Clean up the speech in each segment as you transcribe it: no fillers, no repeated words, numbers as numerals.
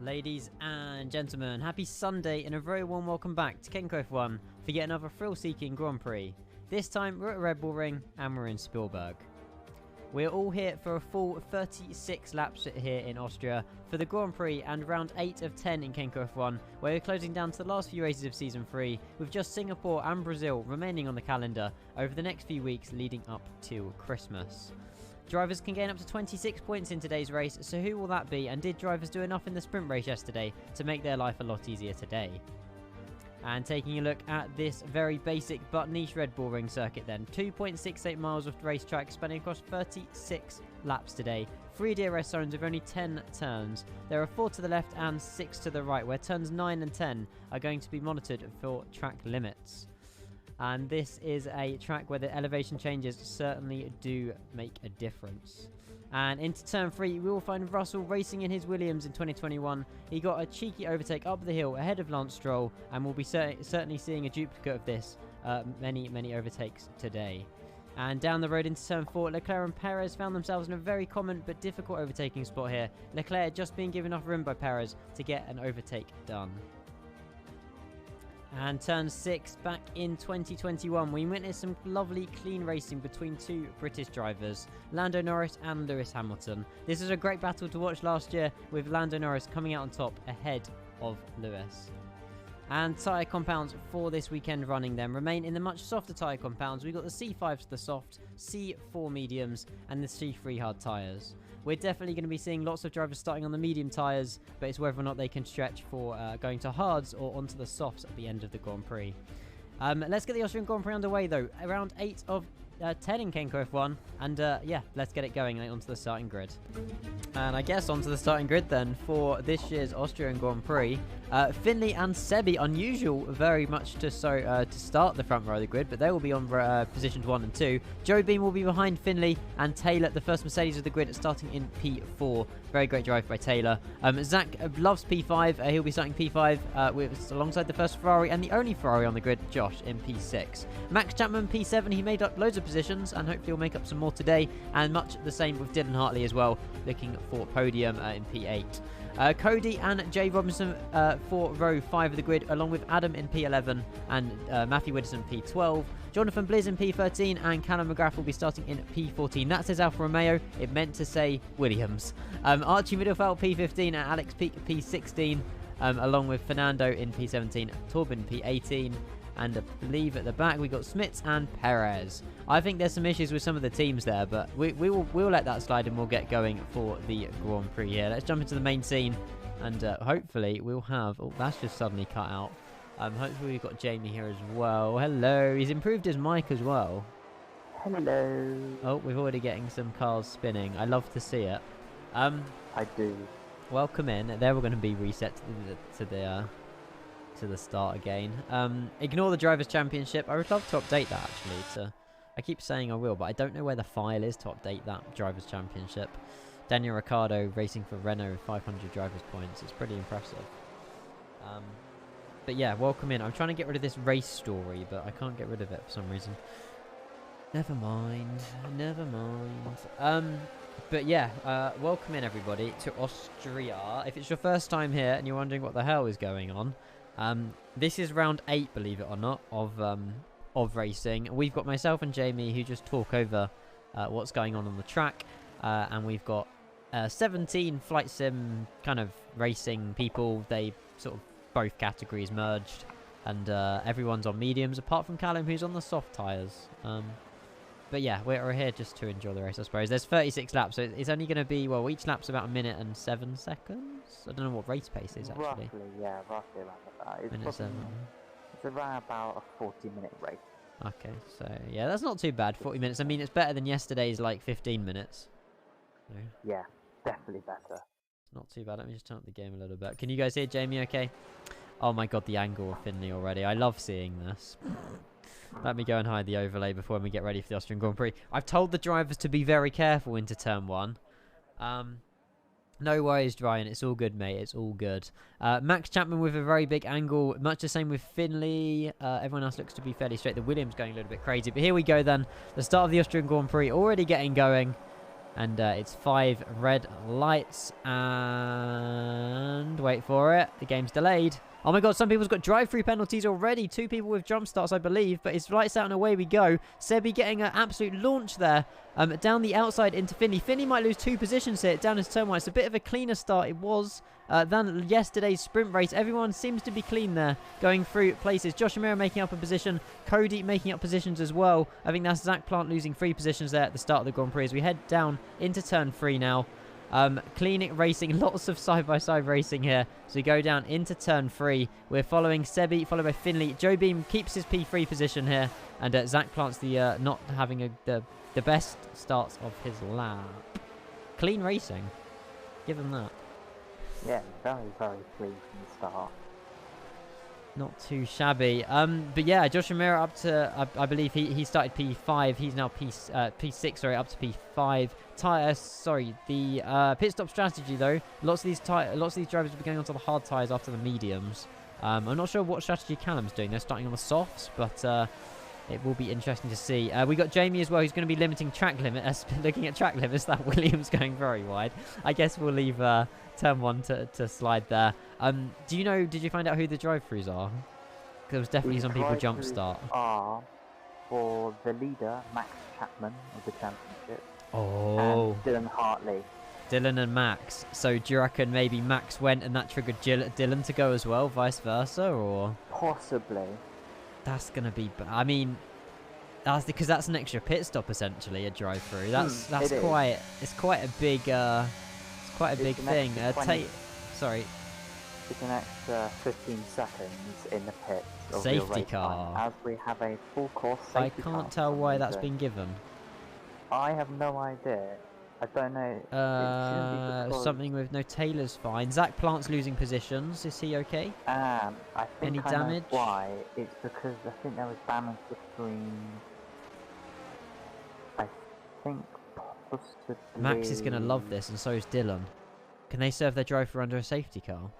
Ladies and gentlemen, happy Sunday and a very warm welcome back to Kenco F1 for yet another thrill-seeking Grand Prix. This time we're at Red Bull Ring and we're in Spielberg. We're all here for a full 36 laps here in Austria for the Grand Prix and round 8 of 10 in Kenco F1, where we're closing down to the last few races of Season 3, with just Singapore and Brazil remaining on the calendar over the next few weeks leading up to Christmas. Drivers can gain up to 26 points in today's race, so who will that be, and did drivers do enough in the sprint race yesterday to make their life a lot easier today? And taking a look at this very basic but niche Red Bull Ring circuit then, 2.68 miles of racetrack spanning across 36 laps today, 3 DRS zones with only 10 turns. There are 4 to the left and 6 to the right, where turns 9 and 10 are going to be monitored for track limits. And this is a track where the elevation changes certainly do make a difference. And into turn 3, we will find Russell racing in his Williams in 2021. He got a cheeky overtake up the hill ahead of Lance Stroll, and we'll be certainly seeing a duplicate of this many overtakes today. And down the road into turn 4, Leclerc and Perez found themselves in a very common but difficult overtaking spot here. Leclerc just being given enough room by Perez to get an overtake done. And turn 6 back in 2021, we witnessed some lovely clean racing between two British drivers, Lando Norris and Lewis Hamilton. This was a great battle to watch last year, with Lando Norris coming out on top ahead of Lewis. And tyre compounds for this weekend running then remain in the much softer tyre compounds. We've got the C5s, the soft, C4 mediums, and the C3 hard tyres. We're definitely going to be seeing lots of drivers starting on the medium tyres, but it's whether or not they can stretch for going to hards or onto the softs at the end of the Grand Prix. Let's get the Austrian Grand Prix underway though. Around 8 of 10 in Kenco F1, and yeah, let's get it going onto the starting grid. And I guess onto the starting grid then for this year's Austrian Grand Prix. Finley and Sebi, unusual very much to start the front row of the grid, but they will be on positions 1 and 2. Joe Beam will be behind Finley, and Taylor, the first Mercedes of the grid, starting in P4. Very great drive by Taylor. Zach loves P5. He'll be starting P5 alongside the first Ferrari and the only Ferrari on the grid, Josh, in P6. Max Chapman, P7. He made up loads of positions and hopefully will make up some more today, and much the same with Dylan Hartley as well, looking for podium in P8. Cody and Jay Robinson for row 5 of the grid, along with Adam in P11 and Matthew Widdowson P12. Jonathan Bliss in P13 and Callum McGrath will be starting in P14. That says Alfa Romeo, it meant to say Williams. Archie Middlefeld P15 and Alex Peake P16, along with Fernando in P17, Torben P18. And I believe at the back we got Smits and Perez. I think there's some issues with some of the teams there, but we'll let that slide and we'll get going for the Grand Prix here. Let's jump into the main scene, and hopefully we'll have... Oh, that's just suddenly cut out. Hopefully we've got Jamie here as well. Hello. He's improved his mic as well. Hello. Oh, we're already getting some cars spinning. I love to see it. I do. Welcome in. There we're going to be reset to the start again. Ignore the Drivers' Championship. I would love to update that actually. I keep saying I will, but I don't know where the file is to update that Drivers' Championship. Daniel Ricciardo racing for Renault with 500 drivers points. It's pretty impressive. But yeah, welcome in. I'm trying to get rid of this race story, but I can't get rid of it for some reason. Never mind. But yeah, welcome in everybody to Austria. If it's your first time here and you're wondering what the hell is going on, this is round 8, believe it or not, of racing. We've got myself and Jamie who just talk over what's going on the track, and we've got 17 flight sim kind of racing people. They sort of both categories merged, and everyone's on mediums apart from Callum, who's on the soft tyres. But yeah, we're here just to enjoy the race, I suppose. There's 36 laps, so it's only going to be, well, each lap's about 1 minute and 7 seconds. I don't know what race pace is, actually. Roughly around that. It's around about a 40-minute race. Okay, so yeah, that's not too bad, 40 minutes. I mean, it's better than yesterday's, like, 15 minutes. So, yeah, definitely better. it's not too bad. Let me just turn up the game a little bit. Can you guys hear Jamie okay? Oh my god, the angle of Finley already. I love seeing this. Let me go and hide the overlay before we get ready for the Austrian Grand Prix. I've told the drivers to be very careful into turn 1. No worries, Ryan. It's all good, mate. It's all good. Max Chapman with a very big angle. Much the same with Finley. Everyone else looks to be fairly straight. The Williams going a little bit crazy. But here we go then. The start of the Austrian Grand Prix already getting going. And it's 5 red lights. And wait for it. The game's delayed. Oh my god, some people's got drive-through penalties already. 2 people with jump starts, I believe. But it's lights out and away we go. Sebi getting an absolute launch there. Down the outside into Finley. Finley might lose 2 positions here down his turn 1. It's a bit of a cleaner start. It was than yesterday's sprint race. Everyone seems to be clean there, going through places. Josh Amira making up a position. Cody making up positions as well. I think that's Zach Plant losing 3 positions there at the start of the Grand Prix as we head down into turn 3 now. Clean racing, lots of side-by-side racing here. So we go down into turn 3. We're following Sebi, followed by Finley. Joe Beam keeps his P3 position here. And Zach Plant's the not having the best starts of his lap. Clean racing. Give him that. Yeah, very, very clean from the start. Not too shabby. But yeah, Josh Amira up to, I believe he started P5. He's now P6, sorry, up to P5. The pit stop strategy though. Lots of these drivers will be going onto the hard tyres after the mediums. I'm not sure what strategy Callum's doing. They're starting on the softs, but it will be interesting to see. We got Jamie as well, who's going to be limiting track limit. Looking at track limits, that Williams going very wide. I guess we'll leave turn 1 to slide there. Did you find out who the drive-throughs are? There was definitely some people jump start. Are for the leader, Max Chapman of the championship. Oh. And Dylan Hartley. Dylan and Max. So do you reckon maybe Max went and that triggered Dylan to go as well, vice versa, or? Possibly. That's gonna be. I mean, that's because that's an extra pit stop essentially, a drive-through. That's quite. It's quite a big. It's quite a big thing. Sorry. It's an extra 15 seconds in the pit. Safety car. As we have a full course safety car. I can't tell why that's been given. I have no idea. I don't know. Something with no Taylor's fine. Zach Plant's losing positions. Is he okay? I think Any damage? Know why? It's because I think there was damage between. I think possibly. Max is gonna love this, and so is Dylan. Can they serve their driver under a safety car?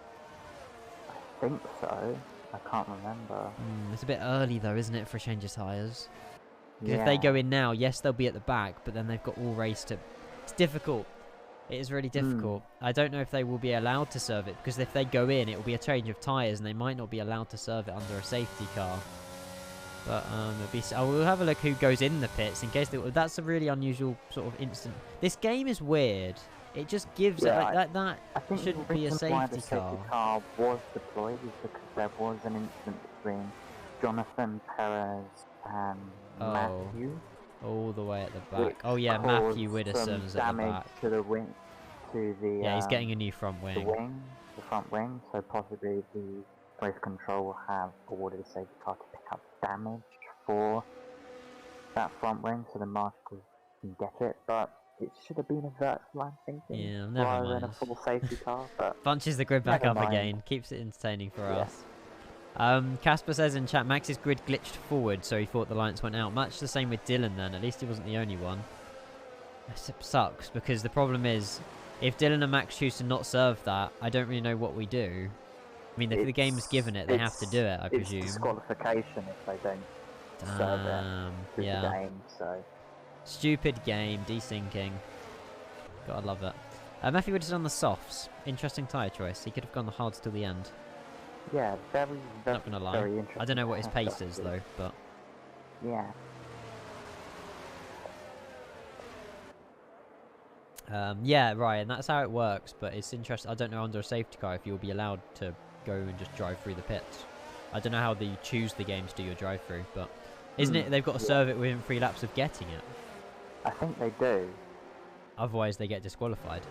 I think so. I can't remember. It's a bit early though, isn't it, for a change of tyres? Because Yeah. if they go in now, yes, they'll be at the back, but then they've got all race to. It's difficult. It is really difficult. I don't know if they will be allowed to serve it, because if they go in, it will be a change of tyres, and they might not be allowed to serve it under a safety car. But it'll be. We'll have a look who goes in the pits in case that's a really unusual sort of instant. This game is weird. It just gives it like that. I think shouldn't the be a reason why safety the safety car was deployed is because there was an incident between Jonathan Perez and Matthew. All the way at the back. Oh yeah, Matthew Widdowson's at the back. To the wing, to the. Yeah, he's getting a new front wing. The front wing. So possibly the race control will have awarded a safety car to pick up damage for that front wing, so the marshals can get it. But it should have been a vertical, I'm thinking. Yeah, never mind. Rather than a full safety car. But bunches the grid back up again. Keeps it entertaining for us. Casper says in chat, Max's grid glitched forward, so he thought the lights went out. Much the same with Dylan then. At least he wasn't the only one. It sucks, because the problem is, if Dylan and Max choose to not serve that, I don't really know what we do. I mean, if the game is given it, they have to do it, I presume. It's disqualification if they don't serve it through the game, so... Stupid game, desyncing. Gotta love it. Matthew Wood is on the softs. Interesting tyre choice. He could have gone the hards till the end. Yeah, very not gonna lie. Very interesting. I don't know what his pace is though, but yeah. Yeah, right, and that's how it works. But it's interesting. I don't know under a safety car if you'll be allowed to go and just drive through the pits. I don't know how they choose the game to do your drive through, but isn't it? They've got to serve it within 3 laps of getting it. I think they do. Otherwise, they get disqualified.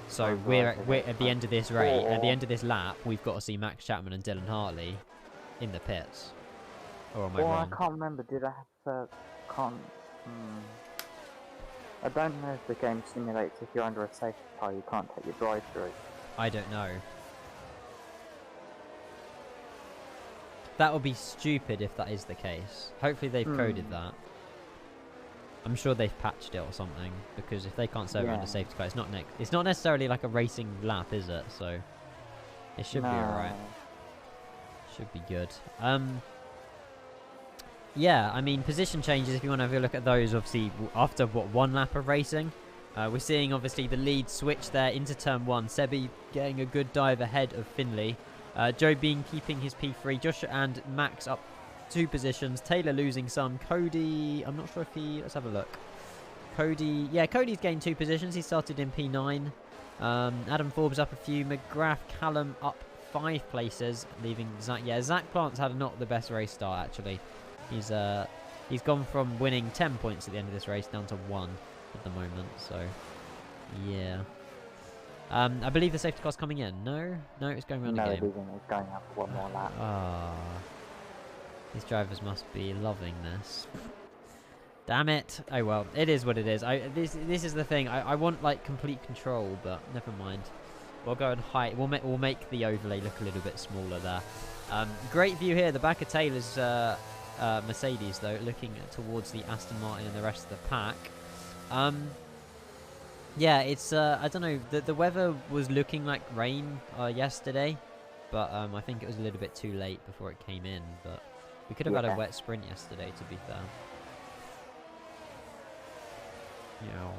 So we're at the end of this race, at the end of this lap, we've got to see Max Chapman and Dylan Hartley in the pits. Or am I wrong? I can't remember. Did I have to? I don't know if the game simulates if you're under a safety car, you can't take your drive through. I don't know. That would be stupid if that is the case. Hopefully they've coded that. I'm sure they've patched it or something, because if they can't serve it under safety car, it's not necessarily like a racing lap, is it? So it should be alright. Should be good. Yeah, I mean, position changes, if you want to have a look at those, obviously, after, 1 lap of racing, We're seeing, obviously, the lead switch there into turn 1. Sebi getting a good dive ahead of Finley. Joe Bean keeping his P3. Josh and Max up 2 positions. Taylor losing some. Cody, I'm not sure if he... Let's have a look. Cody... Yeah, Cody's gained 2 positions. He started in P9. Adam Forbes up a few. McGrath, Callum up 5 places, leaving Zach. Yeah, Zach Plant's had not the best race start, actually. He's gone from winning 10 points at the end of this race down to 1 at the moment, so yeah. I believe the safety car's coming in. No, it's going around again. No, it's going up for 1 more lap. Ah, these drivers must be loving this. Damn it! Oh well, it is what it is. This is the thing. I want like complete control, but never mind. We'll go and hide. We'll make the overlay look a little bit smaller there. Great view here. The back of Taylor's Mercedes, though, looking towards the Aston Martin and the rest of the pack. Yeah, it's I don't know. The weather was looking like rain yesterday, but I think it was a little bit too late before it came in. But we could have had a wet sprint yesterday, to be fair. Yeah.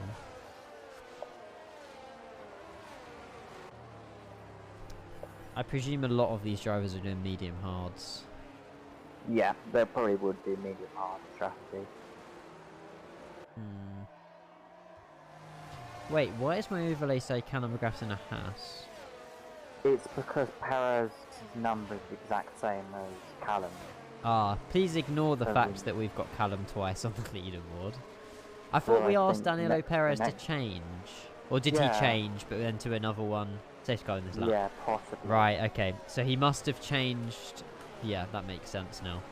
I presume a lot of these drivers are doing medium hards. Yeah, they probably would do medium hard strategy. Wait, why does my overlay say Callum McGrath's in a Haas? It's because Perez's number is the exact same as Callum. Ah, please ignore the fact that we've got Callum twice on the leaderboard. I thought we asked Danilo Perez to change. Or did he change, but then to another one? Safety car in this lap. Yeah, possibly. Right, okay. So he must have changed. Yeah, that makes sense now.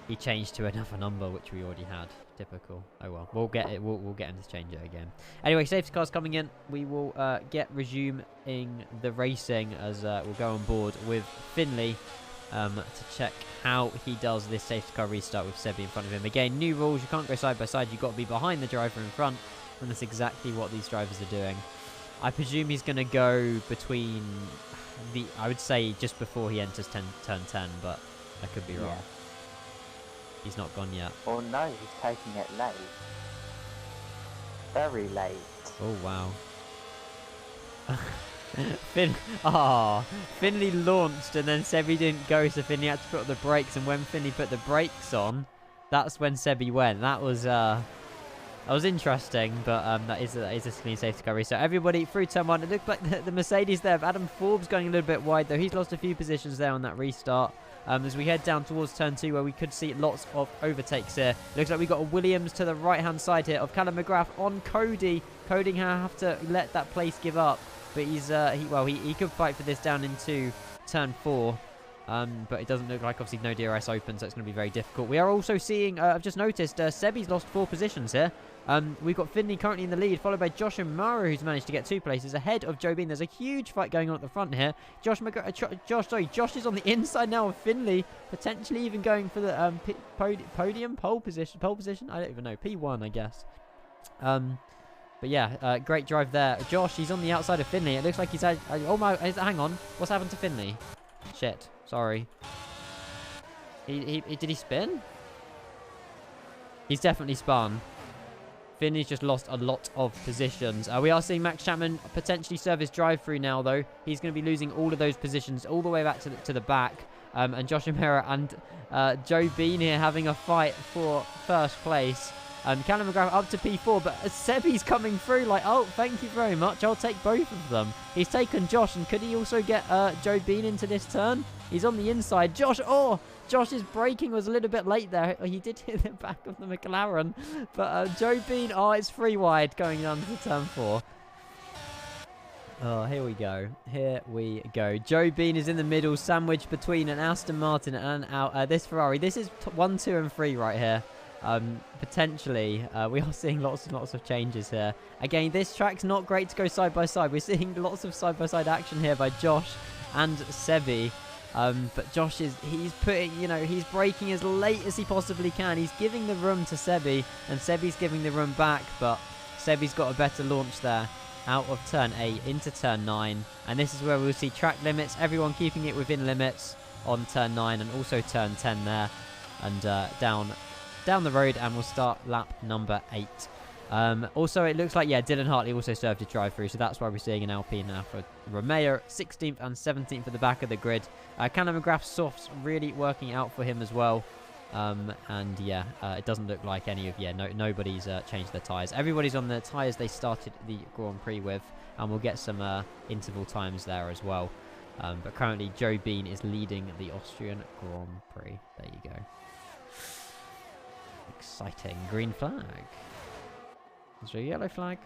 He changed to another number, which we already had. Typical. Oh well, we'll get it. We'll get him to change it again. Anyway, safety car's coming in. We will get resuming the racing as we'll go on board with Finley to check how he does this safety car restart with Sebi in front of him. Again, new rules. You can't go side by side. You've got to be behind the driver in front, and that's exactly what these drivers are doing. I presume he's going to go between the... I would say just before he enters turn 10, but I could be wrong. He's not gone yet. Oh no, he's taking it late. Very late. Oh wow. Finley launched and then Sebi didn't go, so Finley had to put up the brakes, and when Finley put the brakes on, that's when Sebi went. That was interesting, but that is a clean safety car restart. Everybody through turn 1. It looked like the Mercedes there of Adam Forbes going a little bit wide, though. He's lost a few positions there on that restart. As we head down towards turn 2, where we could see lots of overtakes here. Looks like we've got a Williams to the right-hand side here of Callum McGrath on Cody. Cody have to let that place give up, but he could fight for this down into turn 4. But it doesn't look like, obviously, no DRS open, so it's going to be very difficult. We are also seeing, I've just noticed, Sebi's lost 4 positions here. We've got Finley currently in the lead, followed by Josh O'Mara, who's managed to get 2 places ahead of Joe Bean. There's a huge fight going on at the front here. Josh is on the inside now of Finley, potentially even going for the pole position. I don't even know, P1, I guess. But yeah, great drive there. Josh, he's on the outside of Finley. It looks like he's had... Oh my... Hang on. What's happened to Finley? Shit. Sorry. Did he spin? He's definitely spun. Finley's just lost a lot of positions. We are seeing Max Chapman potentially serve his drive-through now, though. He's going to be losing all of those positions all the way back to the back. And Josh O'Mara and Joe Bean here having a fight for first place. Callum McGrath up to P4, but Sebi's coming through like, oh, thank you very much. I'll take both of them. He's taken Josh, and could he also get Joe Bean into this turn? He's on the inside. Josh's braking was a little bit late there. He did hit the back of the McLaren, but Joe Bean, it's 3 wide going down to turn 4. Oh, here we go. Here we go. Joe Bean is in the middle, sandwiched between an Aston Martin and this Ferrari. This is 1, 2, and 3 right here. Potentially, we are seeing lots and lots of changes here. Again, this track's not great to go side by side. We're seeing lots of side by side action here by Josh and Sebi. But Josh he's braking as late as he possibly can. He's giving the room to Sebi, and Sebi's giving the room back, but Sebi's got a better launch there out of turn 8 into turn 9. And this is where we'll see track limits, everyone keeping it within limits on turn 9 and also turn 10 there. And down the road, and we'll start lap number 8. Also, it looks like, yeah, Dylan Hartley also served a drive-through, so that's why we're seeing an Alpine now for Romeo, 16th and 17th at the back of the grid. Callum McGrath's softs really working out for him as well. And yeah, it doesn't look like any of, nobody's changed their tyres. Everybody's on the tyres they started the Grand Prix with, and we'll get some interval times there as well. But currently, Joe Bean is leading the Austrian Grand Prix. There you go. Exciting. Green flag. Is there a yellow flag?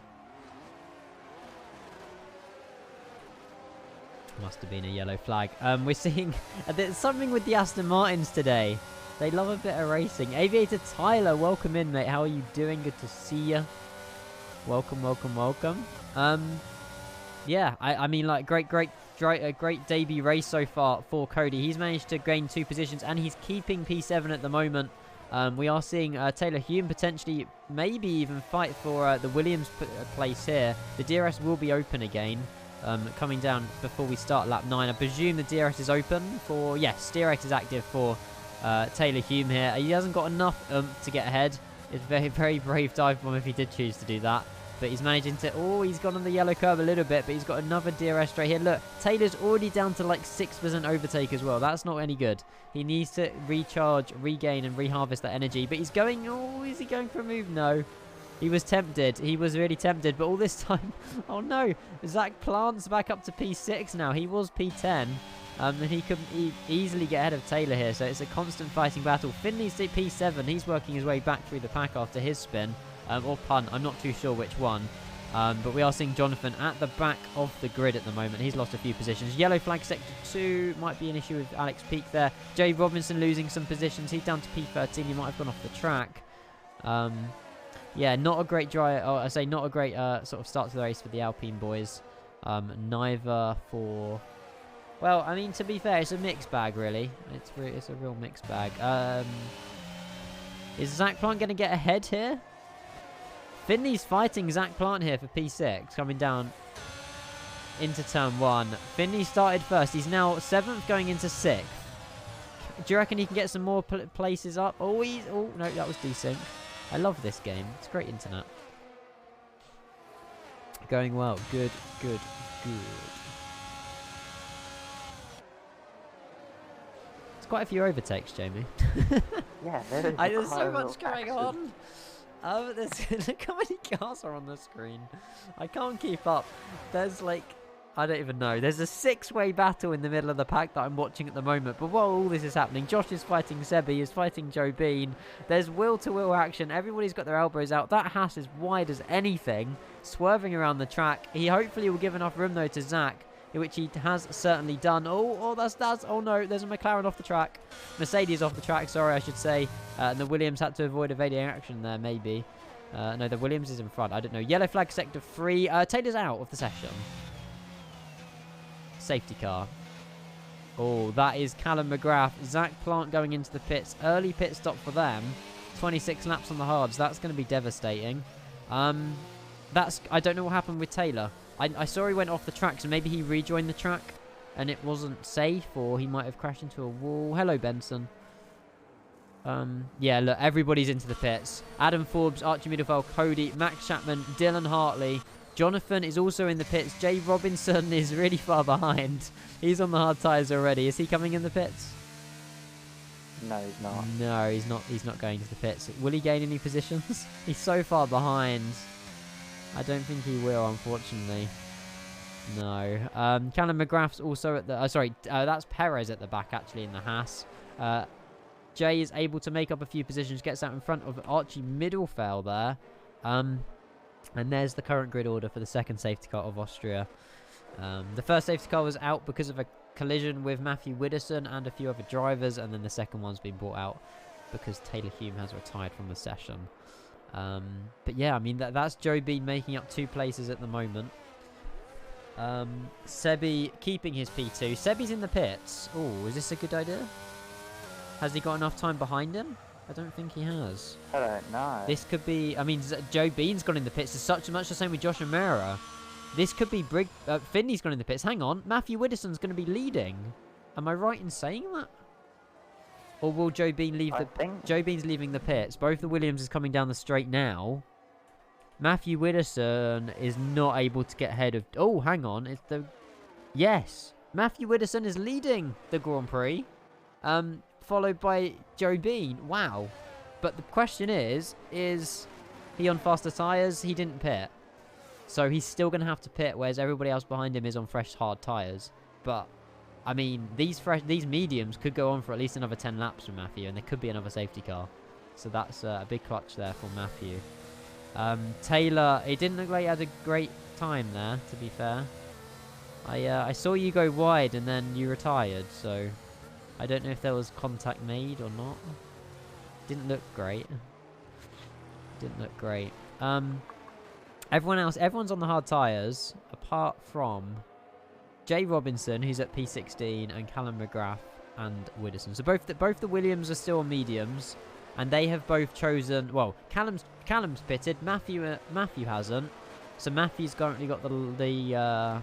Must have been a yellow flag. We're seeing there's something with the Aston Martins today. They love a bit of racing. Aviator Tyler, welcome in, mate. How are you doing? Good to see you. Welcome, welcome, welcome. Yeah, I mean, like, great debut race so far for Cody. He's managed to gain 2 positions, and he's keeping P7 at the moment. We are seeing Taylor Hume potentially maybe even fight for the Williams place here. The DRS will be open again, coming down before we start lap 9. I presume the DRS is open for... Yes, DRS is active for Taylor Hume here. He hasn't got enough to get ahead. It's a very, very brave dive bomb if he did choose to do that. But he's managing to... Oh, he's gone on the yellow curb a little bit, but he's got another DRS straight here. Look, Taylor's already down to like 6% overtake as well. That's not any good. He needs to recharge, regain, and reharvest that energy. But he's going... Oh, is he going for a move? No. He was tempted. He was really tempted. But all this time... Oh, no. Zach Plant's back up to P6 now. He was P10. And he could easily get ahead of Taylor here. So it's a constant fighting battle. Finley's P7. He's working his way back through the pack after his spin. Or punt, I'm not too sure which one. But we are seeing Jonathan at the back of the grid at the moment. He's lost a few positions. Yellow flag sector 2 might be an issue with Alex Peake there. Jay Robinson losing some positions. He's down to P13. He might have gone off the track. Yeah, not a great not a great sort of start to the race for the Alpine boys. Neither for... Well, I mean, to be fair, it's a mixed bag, really. It's a real mixed bag. Is Zach Plant going to get ahead here? Finley's fighting Zach Plant here for P6, coming down into turn 1. Finley started first. He's now 7th going into 6th. Do you reckon he can get some more places up? Oh, no, that was desync. I love this game. It's great internet. Going well. Good, good, good. It's quite a few overtakes, Jamie. Yeah, there's so much going on. Look how many cars are on the screen. I can't keep up. There's like, I don't even know. There's a 6-way battle in the middle of the pack that I'm watching at the moment. But while all this is happening, Josh is fighting Sebi, is fighting Joe Bean. There's will-to-will action. Everybody's got their elbows out. That Haas is wide as anything, swerving around the track. He hopefully will give enough room though to Zach, which he has certainly done. Oh, oh no, there's a McLaren off the track. Mercedes off the track, sorry, I should say. And the Williams had to avoid evading action there, maybe. No, the Williams is in front. I don't know. Yellow flag sector 3. Taylor's out of the session. Safety car. Oh, that is Callum McGrath. Zach Plant going into the pits. Early pit stop for them. 26 laps on the hards. That's going to be devastating. I don't know what happened with Taylor. I saw he went off the track, so maybe he rejoined the track and it wasn't safe, or he might have crashed into a wall. Hello, Benson. Yeah, look, everybody's into the pits. Adam Forbes, Archie Middlefeld, Cody, Max Chapman, Dylan Hartley. Jonathan is also in the pits. Jay Robinson is really far behind. He's on the hard tyres already. Is he coming in the pits? No, he's not. No, he's not. He's not going to the pits. Will he gain any positions? He's so far behind. I don't think he will, unfortunately. No. Callum McGrath's also at the... that's Perez at the back, actually, in the Haas. Jay is able to make up a few positions, gets out in front of Archie Middlefeld there. And there's the current grid order for the second safety car of Austria. The first safety car was out because of a collision with Matthew Widdowson and a few other drivers, and then the second one's been brought out because Taylor Hume has retired from the session. But yeah, I mean, that's Joe Bean making up 2 places at the moment. Sebi keeping his P2. Sebi's in the pits. Oh, is this a good idea? Has he got enough time behind him? I don't think he has. I don't know. This could be... I mean, Joe Bean's gone in the pits. It's such much the same with Josh O'Mara. This could be... Finley's gone in the pits. Hang on. Matthew Widdowson's going to be leading. Am I right in saying that? Or will Joe Bean leave Joe Bean's leaving the pits. Both the Williams is coming down the straight now. Matthew Widdowson is not able to get ahead of... Oh, hang on. It's the... Yes. Matthew Widdowson is leading the Grand Prix. Followed by Joe Bean. Wow. But the question is he on faster tyres? He didn't pit. So he's still going to have to pit, whereas everybody else behind him is on fresh, hard tyres. But, I mean, these mediums could go on for at least another 10 laps for Matthew, and there could be another safety car. So that's a big clutch there for Matthew. Taylor, it didn't look like he had a great time there, to be fair. I saw you go wide and then you retired, so I don't know if there was contact made or not. Didn't look great. Didn't look great. Everyone's on the hard tyres, apart from Jay Robinson, who's at P16, and Callum McGrath and Widdowson. So both the Williams are still on mediums, and they have both chosen. Well, Callum's pitted. Matthew hasn't. So Matthew's currently got the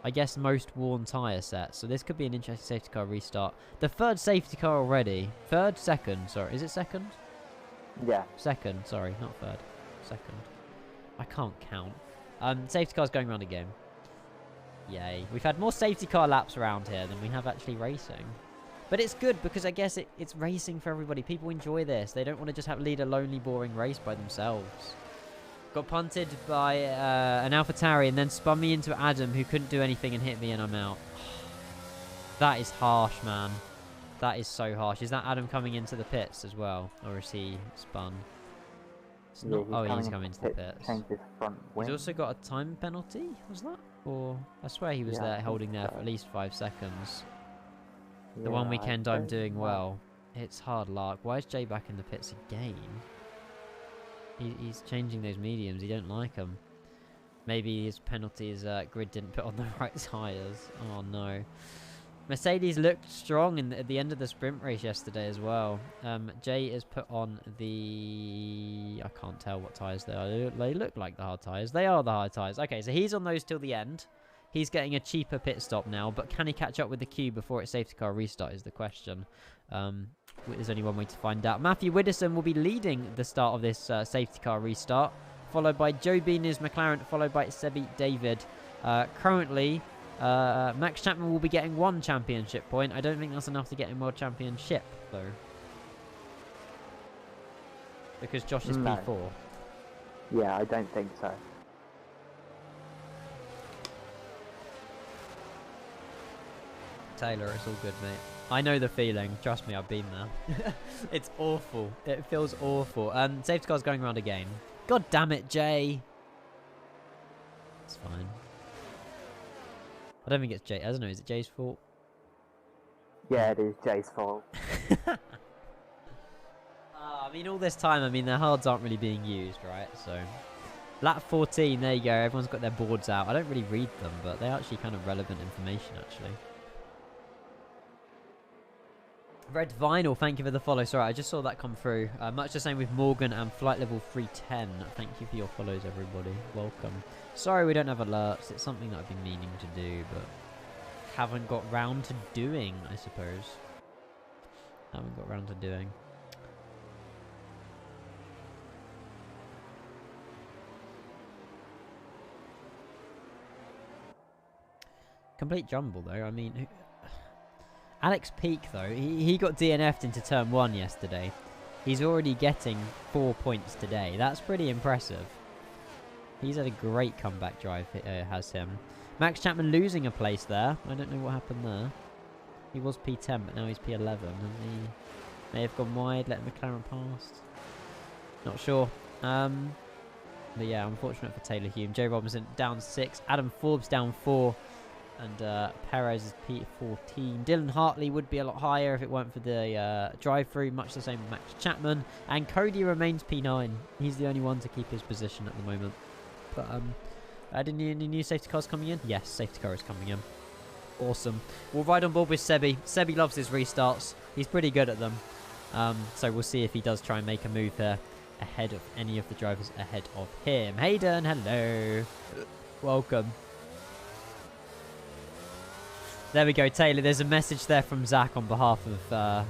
I guess most worn tyre set. So this could be an interesting safety car restart. The third safety car already. Second. Sorry, is it second? Yeah. Second. Sorry, not third. Second. I can't count. Safety car's going around again. Yay. We've had more safety car laps around here than we have actually racing. But it's good because I guess it's racing for everybody. People enjoy this. They don't want to just lead a lonely, boring race by themselves. Got punted by an AlphaTauri and then spun me into Adam, who couldn't do anything and hit me, and I'm out. That is harsh, man. That is so harsh. Is that Adam coming into the pits as well? Or is he spun? It's not. Oh, he's coming into the pits. He's also got a time penalty, was that? Or I swear he was there holding there for at least 5 seconds. The one weekend I'm doing well. It's hard luck. Why is Jay back in the pits again? He's changing those mediums. He don't like them. Maybe his penalty is Grid didn't put on the right tyres. Oh no. Mercedes looked strong at the end of the sprint race yesterday as well. Jay has put on the... I can't tell what tyres they are. They look like the hard tyres. They are the hard tyres. Okay, so he's on those till the end. He's getting a cheaper pit stop now, but can he catch up with the queue before its safety car restart is the question. There's only one way to find out. Matthew Widdowson will be leading the start of this safety car restart, followed by Joe Beaner's McLaren, followed by Sebi David. Currently, Max Chapman will be getting 1 championship point. I don't think that's enough to get him World Championship, though. Because Josh is P4. Yeah, I don't think so. Taylor, it's all good, mate. I know the feeling. Trust me, I've been there. It's awful. It feels awful. Safety car's going around again. God damn it, Jay. It's fine. I don't think it's Jay. I don't know. Is it Jay's fault? Yeah, it is Jay's fault. I mean, all this time, I mean, their hards aren't really being used, right? So, lap 14, there you go. Everyone's got their boards out. I don't really read them, but they're actually kind of relevant information, actually. Red Vinyl, thank you for the follow. Sorry, I just saw that come through. Much the same with Morgan and Flight Level 310. Thank you for your follows, everybody. Welcome. Sorry we don't have alerts. It's something that I've been meaning to do, but haven't got round to doing, I suppose. Haven't got round to doing. Complete jumble, though. I mean... Alex Peake, though, he got DNF'd into Turn 1 yesterday. He's already getting 4 points today. That's pretty impressive. He's had a great comeback drive, has him. Max Chapman losing a place there. I don't know what happened there. He was P10, but now he's P11. And he may have gone wide, let McLaren past. Not sure. But yeah, unfortunate for Taylor Hume. Joe Robinson down 6. Adam Forbes down 4. And Perez is P14. Dylan Hartley would be a lot higher if it weren't for the drive-through. Much the same with Max Chapman. And Cody remains P9. He's the only one to keep his position at the moment. But any new safety cars coming in? Yes, safety car is coming in. Awesome. We'll ride on board with Sebi. Sebi loves his restarts. He's pretty good at them. So we'll see if he does try and make a move there ahead of any of the drivers ahead of him. Hayden, hello. Welcome. There we go, Taylor. There's a message there from Zach on behalf of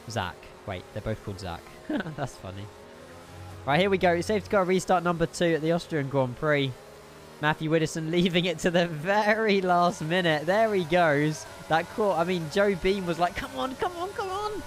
Zach. Wait, they're both called Zach. That's funny. Right, here we go. Safety car restart number 2 at the Austrian Grand Prix. Matthew Widdowson leaving it to the very last minute. There he goes. That caught. I mean, Joe Bean was like, come on, come on, come on.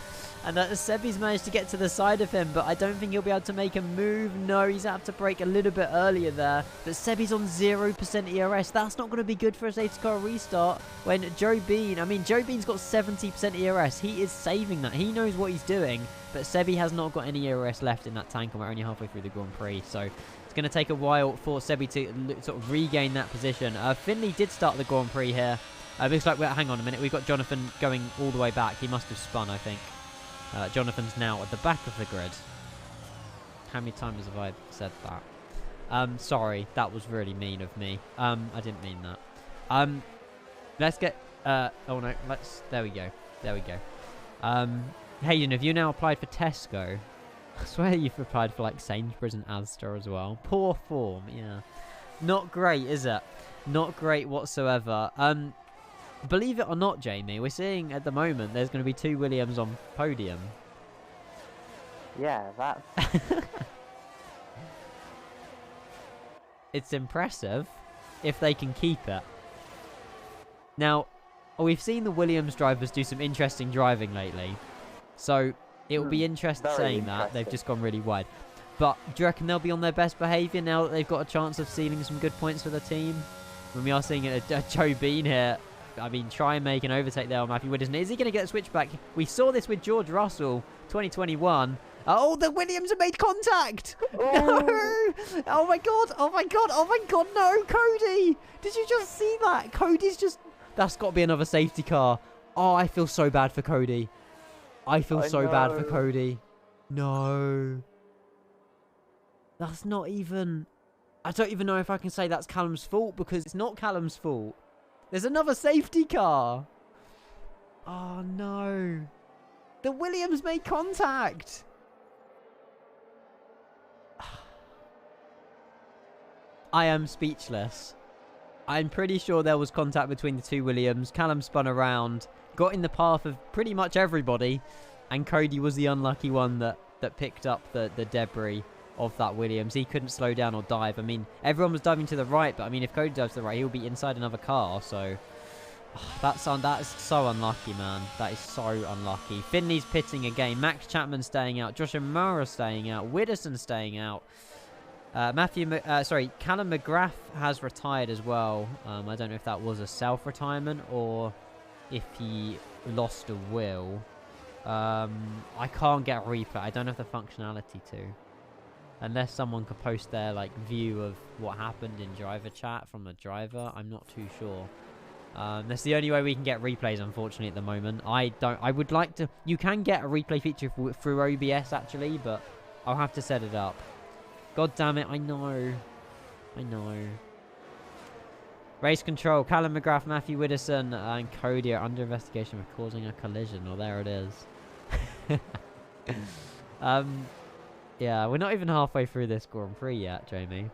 And Sebi's managed to get to the side of him, but I don't think he'll be able to make a move. No, he's had to brake a little bit earlier there. But Sebi's on 0% ERS. That's not going to be good for a safety car restart when Joe Bean... I mean, Joe Bean's got 70% ERS. He is saving that. He knows what he's doing, but Sebi has not got any ERS left in that tank, and we're only halfway through the Grand Prix, so... It's going to take a while for Sebi to sort of regain that position. Finley did start the Grand Prix here. Looks like... hang on a minute. We've got Jonathan going all the way back. He must have spun, I think. Jonathan's now at the back of the grid. How many times have I said that? Sorry, that was really mean of me. I didn't mean that. Let's get... oh no, let's... There we go. There we go. Hayden, have you now applied for Tesco? I swear you've applied for like Sainsbury's and Asda as well. Poor form, yeah. Not great, is it? Not great whatsoever. Believe it or not, Jamie, we're seeing at the moment there's going to be 2 Williams on podium. Yeah, that's... It's impressive if they can keep it. Now, we've seen the Williams drivers do some interesting driving lately. So, it will be interesting saying that. They've just gone really wide. But do you reckon they'll be on their best behaviour now that they've got a chance of sealing some good points for the team? When we are seeing a Joe Bean here... I mean, try and make an overtake there on Matthew Widdowson. Is he going to get a switchback? We saw this with George Russell, 2021. Oh, the Williams have made contact! Oh. No! Oh my god! Oh my god! Oh my god! No, Cody! Did you just see that? Cody's just... That's got to be another safety car. Oh, I feel so bad for Cody. I feel so bad for Cody. No. That's not even... I don't even know if I can say that's Callum's fault, because it's not Callum's fault. There's another safety car. Oh, no. The Williams made contact. I am speechless. I'm pretty sure there was contact between the 2 Williams. Callum spun around, got in the path of pretty much everybody, and Cody was the unlucky one that picked up the debris of that Williams. He couldn't slow down or dive. I mean, everyone was diving to the right, but I mean, if Cody dives to the right, he'll be inside another car, so... that is so unlucky, man. That is so unlucky. Finley's pitting again. Max Chapman staying out. Josh O'Mara staying out. Widdowson staying out. Callum McGrath has retired as well. I don't know if that was a self-retirement or if he lost a will. I can't get a replay. I don't have the functionality to. Unless someone could post their like view of what happened in driver chat from the driver, I'm not too sure. That's the only way we can get replays, unfortunately, at the moment. I would like to... You can get a replay feature through OBS, actually, but I'll have to set it up. God damn it, I know. I know. Race control. Callum McGrath, Matthew Widdowson, and Cody are under investigation for causing a collision. Well, there it is. Yeah, we're not even halfway through this Grand Prix yet, Jamie.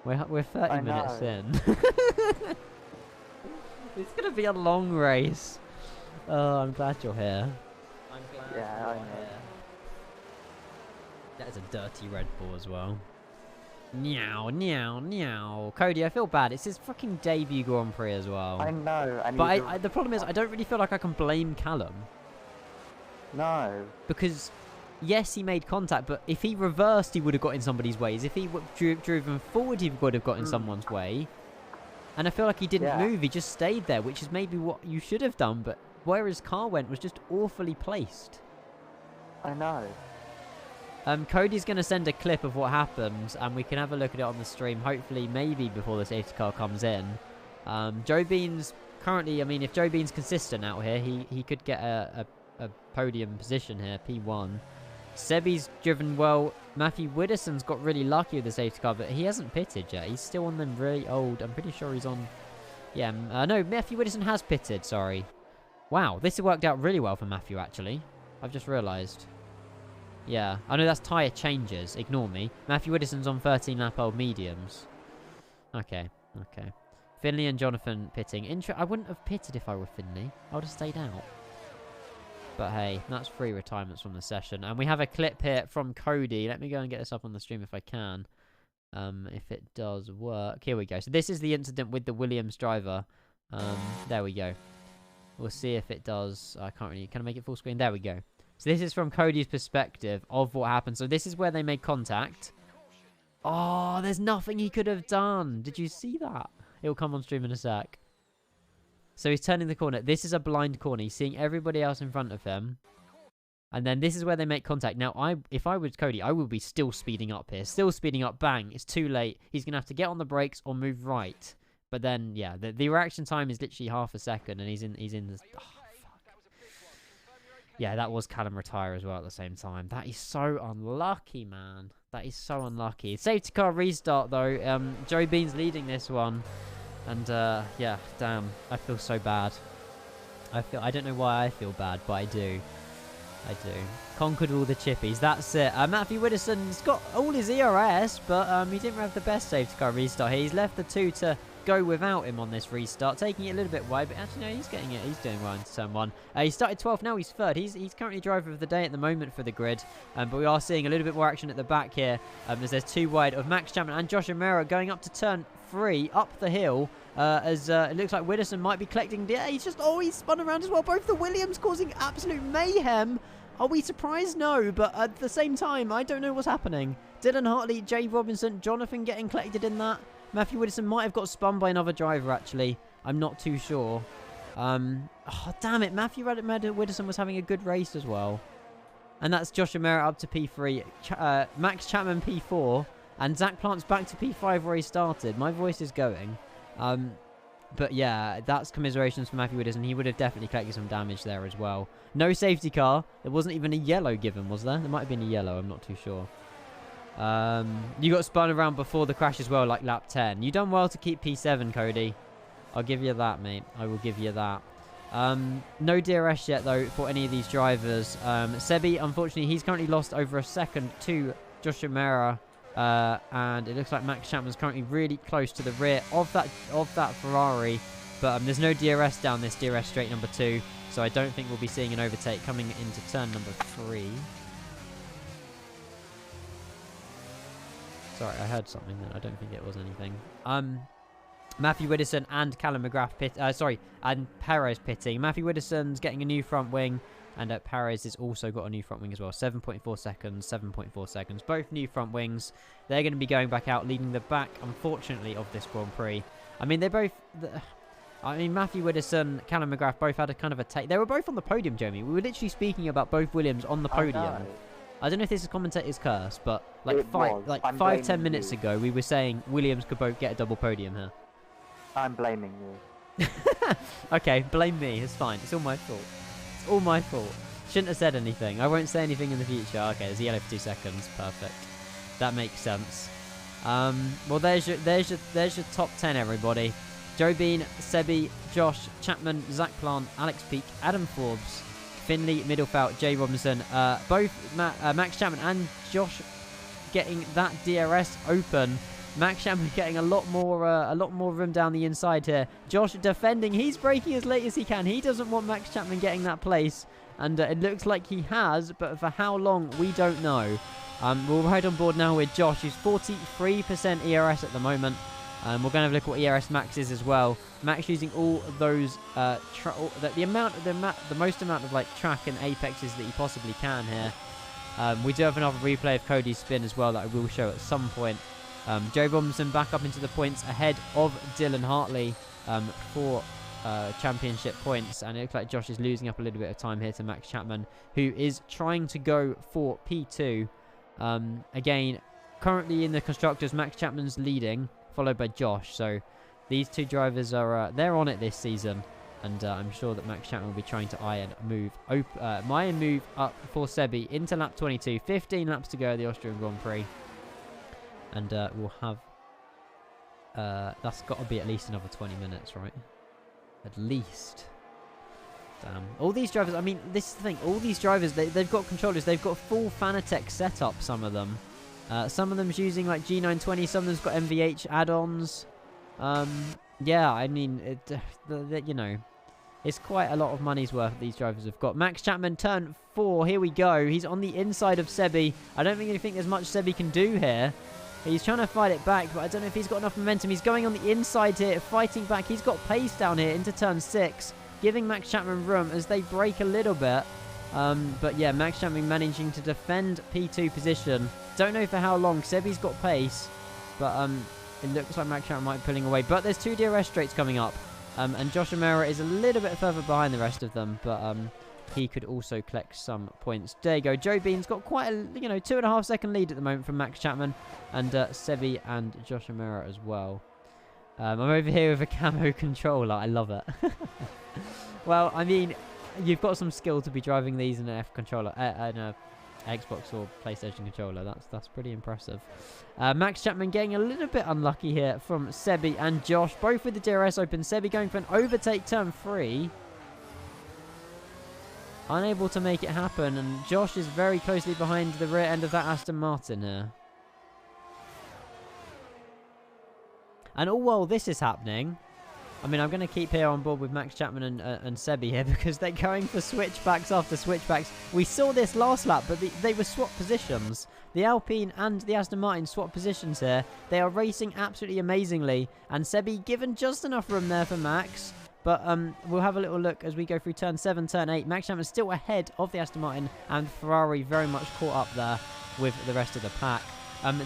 We're 30 minutes in. It's going to be a long race. Oh, I'm glad you're here. I'm glad you're here. That is a dirty Red Bull as well. Meow, meow, meow. Cody, I feel bad. It's his fucking debut Grand Prix as well. I know. But the problem is, I don't really feel like I can blame Callum. No. Because... Yes, he made contact, but if he reversed, he would have got in somebody's ways. If he driven forward, he would have got in someone's way. And I feel like he didn't move. He just stayed there, which is maybe what you should have done. But where his car went was just awfully placed. I know. Cody's going to send a clip of what happens, and we can have a look at it on the stream, hopefully, maybe before the safety car comes in. Joe Bean's currently, I mean, if Joe Bean's consistent out here, he could get a podium position here, P1. Sebi's driven well. Matthew Widdowson's got really lucky with the safety car, but he hasn't pitted yet. He's still on them really old. I'm pretty sure he's on... Yeah, no, Matthew Widdowson has pitted, sorry. Wow, this has worked out really well for Matthew, actually. I've just realised. Yeah, I know that's tyre changes. Ignore me. Matthew Widdowson's on 13-lap old mediums. Okay, okay. Finley and Jonathan pitting. I wouldn't have pitted if I were Finley. I would have stayed out. But hey, that's 3 retirements from the session. And we have a clip here from Cody. Let me go and get this up on the stream if I can. If it does work. Here we go. So this is the incident with the Williams driver. There we go. We'll see if it does. I can't really... Can I make it full screen? There we go. So this is from Cody's perspective of what happened. So this is where they made contact. Oh, there's nothing he could have done. Did you see that? It'll come on stream in a sec. So he's turning the corner. This is a blind corner. He's seeing everybody else in front of him. And then this is where they make contact. Now, if I was Cody, I would be still speeding up here. Still speeding up. Bang. It's too late. He's going to have to get on the brakes or move right. But then, yeah, the reaction time is literally half a second. And he's in the... Oh, fuck. Yeah, that was Callum retire as well at the same time. That is so unlucky, man. That is so unlucky. Safety car restart, though. Joe Bean's leading this one. And, yeah, damn. I feel so bad. I don't know why I feel bad, but I do. I do. Conquered all the chippies. That's it. Matthew Widdowson's got all his ERS, but he didn't have the best safety car restart here. He's left the 2 to go without him on this restart, taking it a little bit wide, but actually, no, he's getting it. He's doing well into turn 1. He started 12th, now he's 3rd. He's currently driver of the day at the moment for the grid, but we are seeing a little bit more action at the back here, as there's 2 wide of Max Chapman and Josh O'Mara going up to turn 3, up the hill, as it looks like Widdowson might be collecting... Yeah, he's spun around as well. Both the Williams causing absolute mayhem. Are we surprised? No, but at the same time, I don't know what's happening. Dylan Hartley, Jay Robinson, Jonathan getting collected in that. Matthew Widdowson might have got spun by another driver, actually. I'm not too sure. Oh, damn it. Matthew Widdowson was having a good race as well. And that's Josh O'Mara up to P3. Max Chapman P4. And Zach Plant's back to P5 where he started. My voice is going. But yeah, that's commiserations for Matthew Widdowson. He would have definitely collected some damage there as well. No safety car. There wasn't even a yellow given, was there? There might have been a yellow. I'm not too sure. You got spun around before the crash as well, like lap 10. You done well to keep P7, Cody. I'll give you that, mate. I will give you that. No DRS yet, though, for any of these drivers. Sebi, unfortunately, he's currently lost over a second to Josh O'Mara. And it looks like Max Chapman's currently really close to the rear of that Ferrari, but there's no DRS down this DRS straight number 2, so I don't think we'll be seeing an overtake coming into turn number 3. Sorry, I heard something then. I don't think it was anything. Matthew Widdowson and Callum McGrath and Perez pitting. Matthew Widdowson's getting a new front wing. And Perez has also got a new front wing as well. 7.4 seconds, 7.4 seconds. Both new front wings. They're going to be going back out, leading the back, unfortunately, of this Grand Prix. I mean, they both... Matthew Widdowson, Callum McGrath both had a kind of a take. They were both on the podium, Jamie. We were literally speaking about both Williams on the podium. Oh, no. I don't know if this is commentator's curse, but like 5-10 minutes ago, we were saying Williams could both get a double podium here. I'm blaming you. Okay, blame me. It's fine. It's all my fault. It's all my fault. Shouldn't have said anything. I won't say anything in the future. Okay, there's a yellow for 2 seconds. Perfect. That makes sense. Well, there's your top 10, everybody. Joe Bean, Sebi, Josh, Chapman, Zach Plant, Alex Peake, Adam Forbes, Finley, Middlefelt, Jay Robinson. Both Max Chapman and Josh getting that DRS open. Max Chapman getting a lot more room down the inside here. Josh defending. He's braking as late as he can. He doesn't want Max Chapman getting that place. And it looks like he has, but for how long, we don't know. We'll ride on board now with Josh, who's 43% ERS at the moment. We're going to have a look at what ERS Max is as well. Max using all of those, the most amount of like track and apexes that he possibly can here. We do have another replay of Cody's spin as well that I will show at some point. Joe Robinson back up into the points ahead of Dylan Hartley for championship points, and it looks like Josh is losing up a little bit of time here to Max Chapman, who is trying to go for P2. Again, currently in the constructors, Max Chapman's leading, followed by Josh. So these two drivers are they're on it this season, and I'm sure that Max Chapman will be trying to iron move up for Sebi into lap 22. 15 laps to go at the Austrian Grand Prix. And we'll have... that's got to be at least another 20 minutes, right? At least. Damn. All these drivers... I mean, this is the thing. All these drivers, they've got controllers. They've got full Fanatec setup, some of them. Some of them's using, like, G920. Some of them's got MVH add-ons. Yeah, I mean, you know... It's quite a lot of money's worth these drivers have got. Max Chapman, turn 4. Here we go. He's on the inside of Sebi. I don't really think there's much Sebi can do here. He's trying to fight it back, but I don't know if he's got enough momentum. He's going on the inside here, fighting back. He's got pace down here into turn 6, giving Max Chapman room as they break a little bit. But yeah, Max Chapman managing to defend P2 position. Don't know for how long. Sebi's got pace, but it looks like Max Chapman might be pulling away. But there's 2 DRS straights coming up, and Josh O'Mara is a little bit further behind the rest of them, but he could also collect some points. There you go. Joe Bean's got quite a 2.5 second lead at the moment from Max Chapman, and Sebi and Josh O'Mara as well. I'm over here with a camo controller. I love it. Well, I mean, you've got some skill to be driving these in an F controller, in a Xbox or PlayStation controller. That's pretty impressive. Max Chapman getting a little bit unlucky here from Sebi and Josh, both with the DRS open. Sebi going for an overtake turn 3. Unable to make it happen, and Josh is very closely behind the rear end of that Aston Martin here. And all while this is happening, I mean, I'm going to keep here on board with Max Chapman and Sebi here, because they're going for switchbacks after switchbacks. We saw this last lap, but they were swapped positions. The Alpine and the Aston Martin swapped positions here. They are racing absolutely amazingly, and Sebi given just enough room there for Max. But we'll have a little look as we go through turn 7, turn 8. Max Chapman still ahead of the Aston Martin, and Ferrari very much caught up there with the rest of the pack.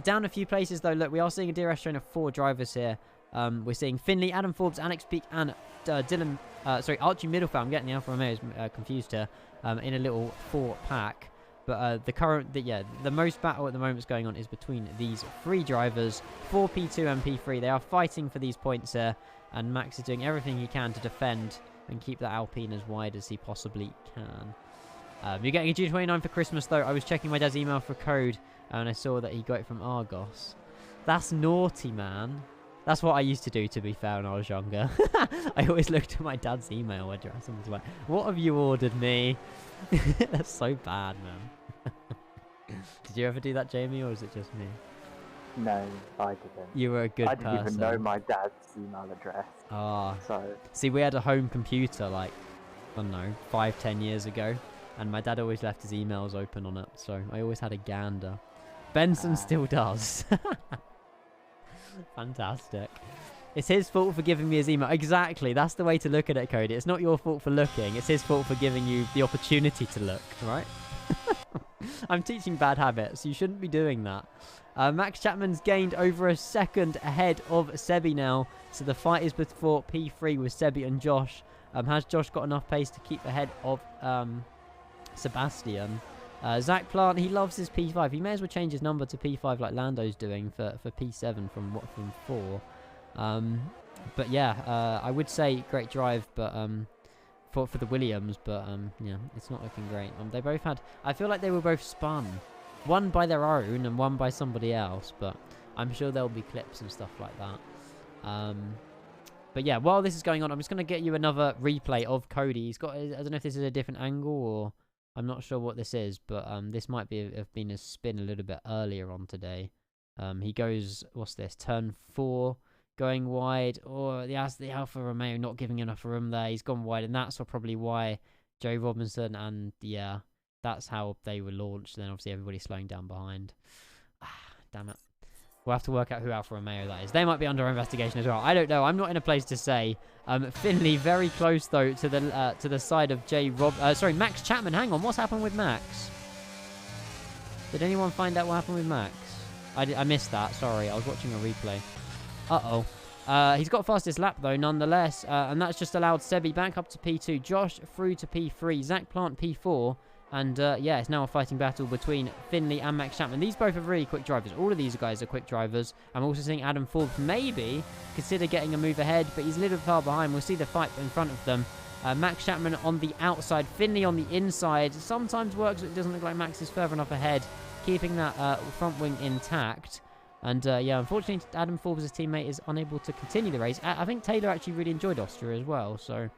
Down a few places though. Look, we are seeing a DRS train of 4 drivers here. We're seeing Finley, Adam Forbes, Alex Peak, and Archie Middlefeld. I'm getting the Alfa Romeos confused here. In a little 4 pack. But the most battle at the moment is going on is between these 3 drivers, 4 P2 and P3. They are fighting for these points here, and Max is doing everything he can to defend and keep that Alpine as wide as he possibly can. You're getting a G29 for Christmas though. I was checking my dad's email for code, and I saw that he got it from Argos. That's naughty, man. That's what I used to do, to be fair, when I was younger. I always looked at my dad's email address and was like, what have you ordered me? That's so bad, man. Did you ever do that, Jamie, or was it just me? No, I didn't. You were a good person. I didn't even know my dad's email address. Ah. So. See, we had a home computer, like, I don't know, 5-10 years ago. And my dad always left his emails open on it. So I always had a gander. Benson still does. Fantastic. It's his fault for giving me his email. Exactly. That's the way to look at it, Cody. It's not your fault for looking. It's his fault for giving you the opportunity to look, right? I'm teaching bad habits. You shouldn't be doing that. Max Chapman's gained over a second ahead of Sebi now. So the fight is before P3 with Sebi and Josh. Has Josh got enough pace to keep ahead of Sebastian? Zach Plant, he loves his P5. He may as well change his number to P5 like Lando's doing for P7 from 4. But yeah, I would say great drive, but for the Williams, but yeah, it's not looking great. They both had, I feel like they were both spun, one by their own and one by somebody else, but I'm sure there'll be clips and stuff like that. But yeah, while this is going on, I'm just going to get you another replay of Cody. He's got, I don't know if this is a different angle or I'm not sure what this is, but this might have been a spin a little bit earlier on today. He goes, what's this, turn 4, going wide, or the Alfa Romeo not giving enough room there. He's gone wide, and that's probably why Joe Robinson, and yeah, that's how they were launched. Then obviously everybody's slowing down behind. Damn it. We'll have to work out who Alfa Romeo that is. They might be under investigation as well. I don't know. I'm not in a place to say. Finley very close though to the side of Max Chapman. Hang on, what's happened with Max? Did anyone find out what happened with Max? I missed that. Sorry, I was watching a replay. He's got fastest lap though, nonetheless, and that's just allowed Sebi back up to P2, Josh through to P3, Zach Plant P4. And yeah, it's now a fighting battle between Finley and Max Chapman. These both are really quick drivers. All of these guys are quick drivers. I'm also seeing Adam Forbes maybe consider getting a move ahead, but he's a little far behind. We'll see the fight in front of them. Max Chapman on the outside, Finley on the inside. Sometimes works, but it doesn't look like Max is further enough ahead, keeping that front wing intact. And yeah, unfortunately, Adam Forbes' teammate is unable to continue the race. I think Taylor actually really enjoyed Austria as well, so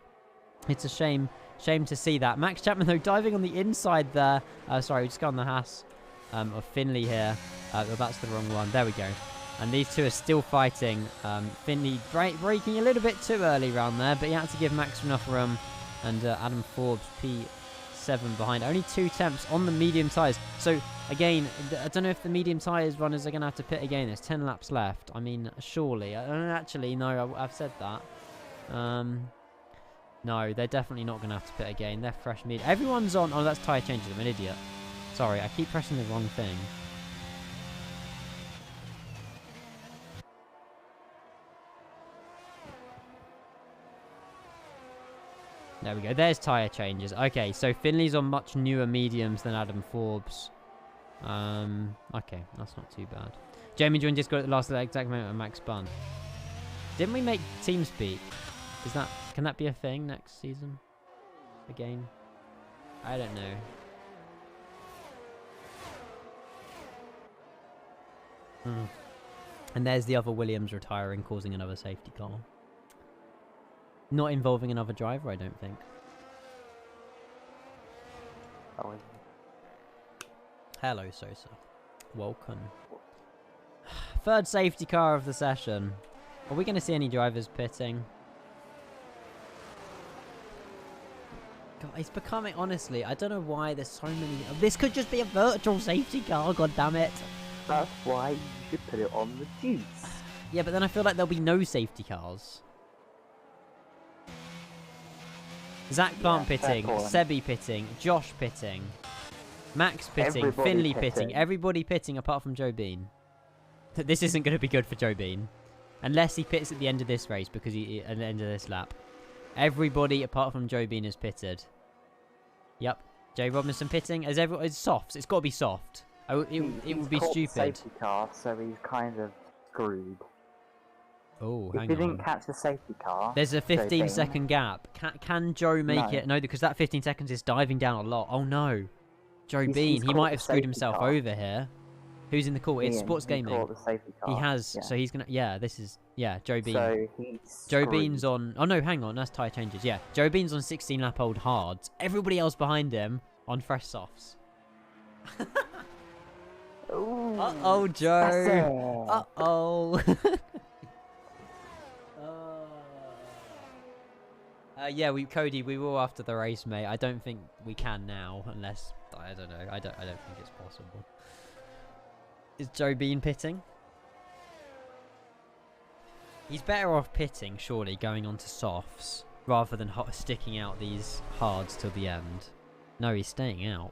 it's a shame to see that. Max Chapman, though, diving on the inside there. Sorry, we just got on the Haas of Finley here. That's the wrong one. There we go. And these two are still fighting. Finley braking a little bit too early around there, but he had to give Max enough room. and Adam Forbes P7 behind. Only 2 temps on the medium tyres. So, again, I don't know if the medium tyres runners are going to have to pit again. There's 10 laps left. I mean, surely. Actually, no, I've said that. No, they're definitely not going to have to pit again. They're fresh meat. Everyone's on... Oh, that's tyre changes. I'm an idiot. Sorry, I keep pressing the wrong thing. There we go. There's tyre changes. Okay, so Finley's on much newer mediums than Adam Forbes. Okay, that's not too bad. Jamie joined Discord at the last exact moment of Max Bunn. Didn't we make TeamSpeak? Can that be a thing next season? Again? I don't know. And there's the other Williams retiring, causing another safety car. Not involving another driver, I don't think. Oh, hello, Sosa. Welcome. Third safety car of the session. Are we going to see any drivers pitting? God, it's becoming, honestly, I don't know why there's so many. This could just be a virtual safety car, god damn it. That's why you should put it on the juice. Yeah, but then I feel like there'll be no safety cars. Zach Plant pitting, Sebi pitting, Josh pitting, Max pitting, Everybody Finley pitting. pitting, everybody pitting apart from Joe Bean. This isn't going to be good for Joe Bean. Unless he pits at the end of this race, because at the end of this lap. Everybody apart from Joe Bean is pitted. Yep. Jay Robinson pitting. It's soft. It's got to be soft. It would be stupid. Safety car, so he's kind of screwed. Oh, if hang he on. didn't catch the safety car... There's a 15-second gap. Can Joe make it? No, because that 15 seconds is diving down a lot. Oh, no. Joe Bean. He might have screwed himself over here. Who's in the call? It's Sports Gaming. He has. Yeah. So he's going to... Yeah, this is... Yeah, Joe Bean. So he's Joe Bean's on... Oh, no, hang on. That's tyre changes. Yeah, Joe Bean's on 16-lap-old hards. Everybody else behind him on fresh softs. Uh-oh, Joe. Uh-oh. Yeah, Cody, we will after the race, mate. I don't think we can now, unless I don't know. I don't think it's possible. Is Joe Bean pitting? He's better off pitting, surely, going on to softs rather than sticking out these hards till the end. No, he's staying out.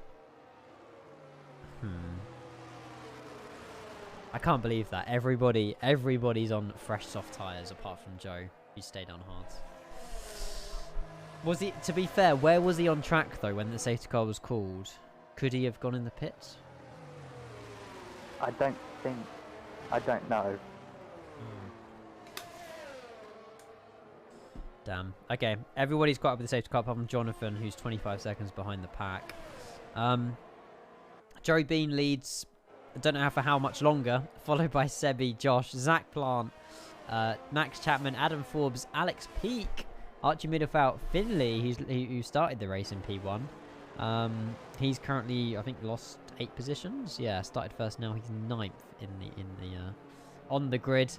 I can't believe that. Everybody's on fresh soft tyres apart from Joe, who stayed on hards. Was he, to be fair, where was he on track though when the safety car was called? Could he have gone in the pits? I don't know. Damn. Okay, everybody's caught up with the safety car apart from Jonathan, who's 25 seconds behind the pack. Joe Bean leads, I don't know for how much longer, followed by Sebi, Josh, Zach Plant, Max Chapman, Adam Forbes, Alex Peake, Archie Middlefelt, Finley, who started the race in P1. He's currently, I think, lost 8 positions. Yeah, started first now. He's 9th on the grid.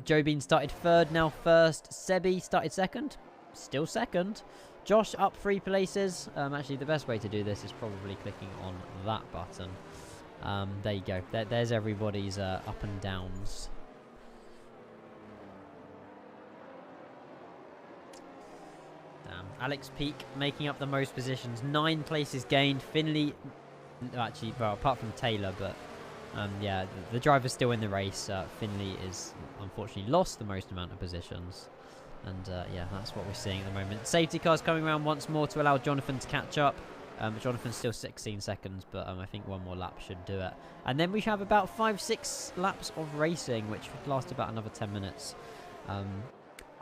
Joe Bean started 3rd, now 1st. Sebi started 2nd, still 2nd. Josh up 3 places. Actually, the best way to do this is probably clicking on that button. There you go. There's everybody's up and downs. Alex Peake making up the most positions, 9 places gained. Finley, actually, well, apart from Taylor, but yeah, the driver's still in the race. Finley is unfortunately lost the most amount of positions, and yeah, that's what we're seeing at the moment. Safety cars coming around once more to allow Jonathan to catch up. Jonathan's still 16 seconds, but I think one more lap should do it. And then we have about 5-6 laps of racing, which would last about another 10 minutes.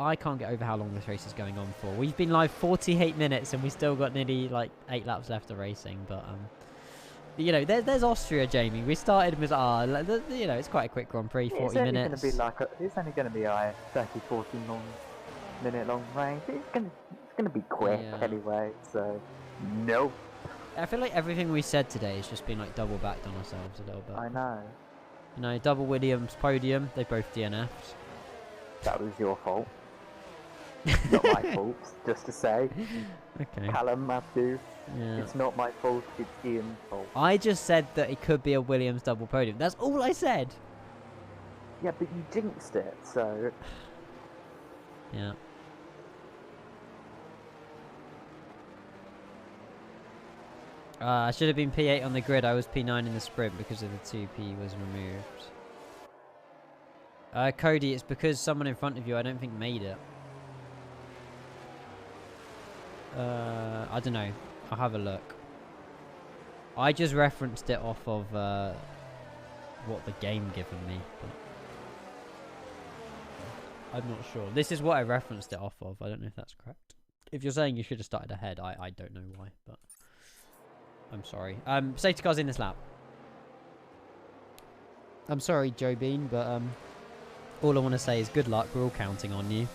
I can't get over how long this race is going on for. We've been live 48 minutes and we still got nearly like 8 laps left of racing. But you know, there's Austria, Jamie. We started with you know, it's quite a quick Grand Prix, 40 minutes. It's only going to be a 30-40 minute long race. It's going to be quick anyway. So no. I feel like everything we said today has just been like double backed on ourselves a little bit. I know. You know, double Williams podium. They both DNF'd. That was your fault. Not my fault, just to say. Okay. Callum, Matthew, Yeah. it's not my fault, it's Ian's fault. I just said that it could be a Williams double podium. That's all I said. Yeah, but you jinxed it, so... Yeah. I should have been P8 on the grid. I was P9 in the sprint because of the 2P was removed. Cody, it's because someone in front of you I don't think made it. I don't know. I'll have a look. I just referenced it off of what the game given me. But I'm not sure. This is what I referenced it off of. I don't know if that's correct. If you're saying you should have started ahead, I don't know why, but I'm sorry. Safety car's in this lap. I'm sorry, Joe Bean, but all I want to say is good luck. We're all counting on you.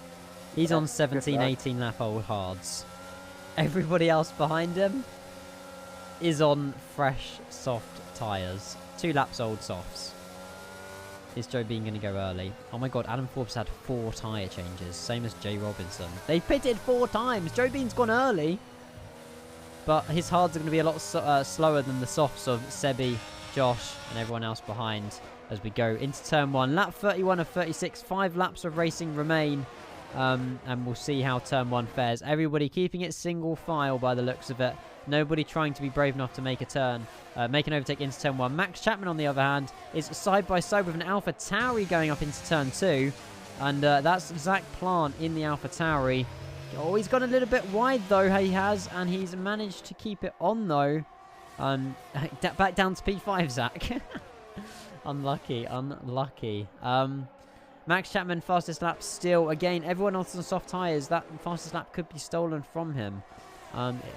He's on 17, 18 lap old hards. Everybody else behind him is on fresh, soft tyres. 2 laps old softs. Is Joe Bean going to go early? Oh my god, Adam Forbes had 4 tyre changes. Same as Jay Robinson. They pitted 4 times. Joe Bean's gone early. But his hards are going to be a lot slower than the softs of Sebi, Josh, and everyone else behind as we go into turn 1. Lap 31 of 36. 5 laps of racing remain. And we'll see how turn 1 fares. Everybody keeping it single file by the looks of it. Nobody trying to be brave enough to make a turn. Make an overtake into turn 1. Max Chapman, on the other hand, is side by side with an Alpha Tauri going up into turn 2. And that's Zach Plant in the Alpha Tauri. Oh, he's gone a little bit wide, though, he has. And he's managed to keep it on, though. Back down to P5, Zach. Unlucky, unlucky. Max Chapman, fastest lap still. Again, everyone else on soft tyres. That fastest lap could be stolen from him.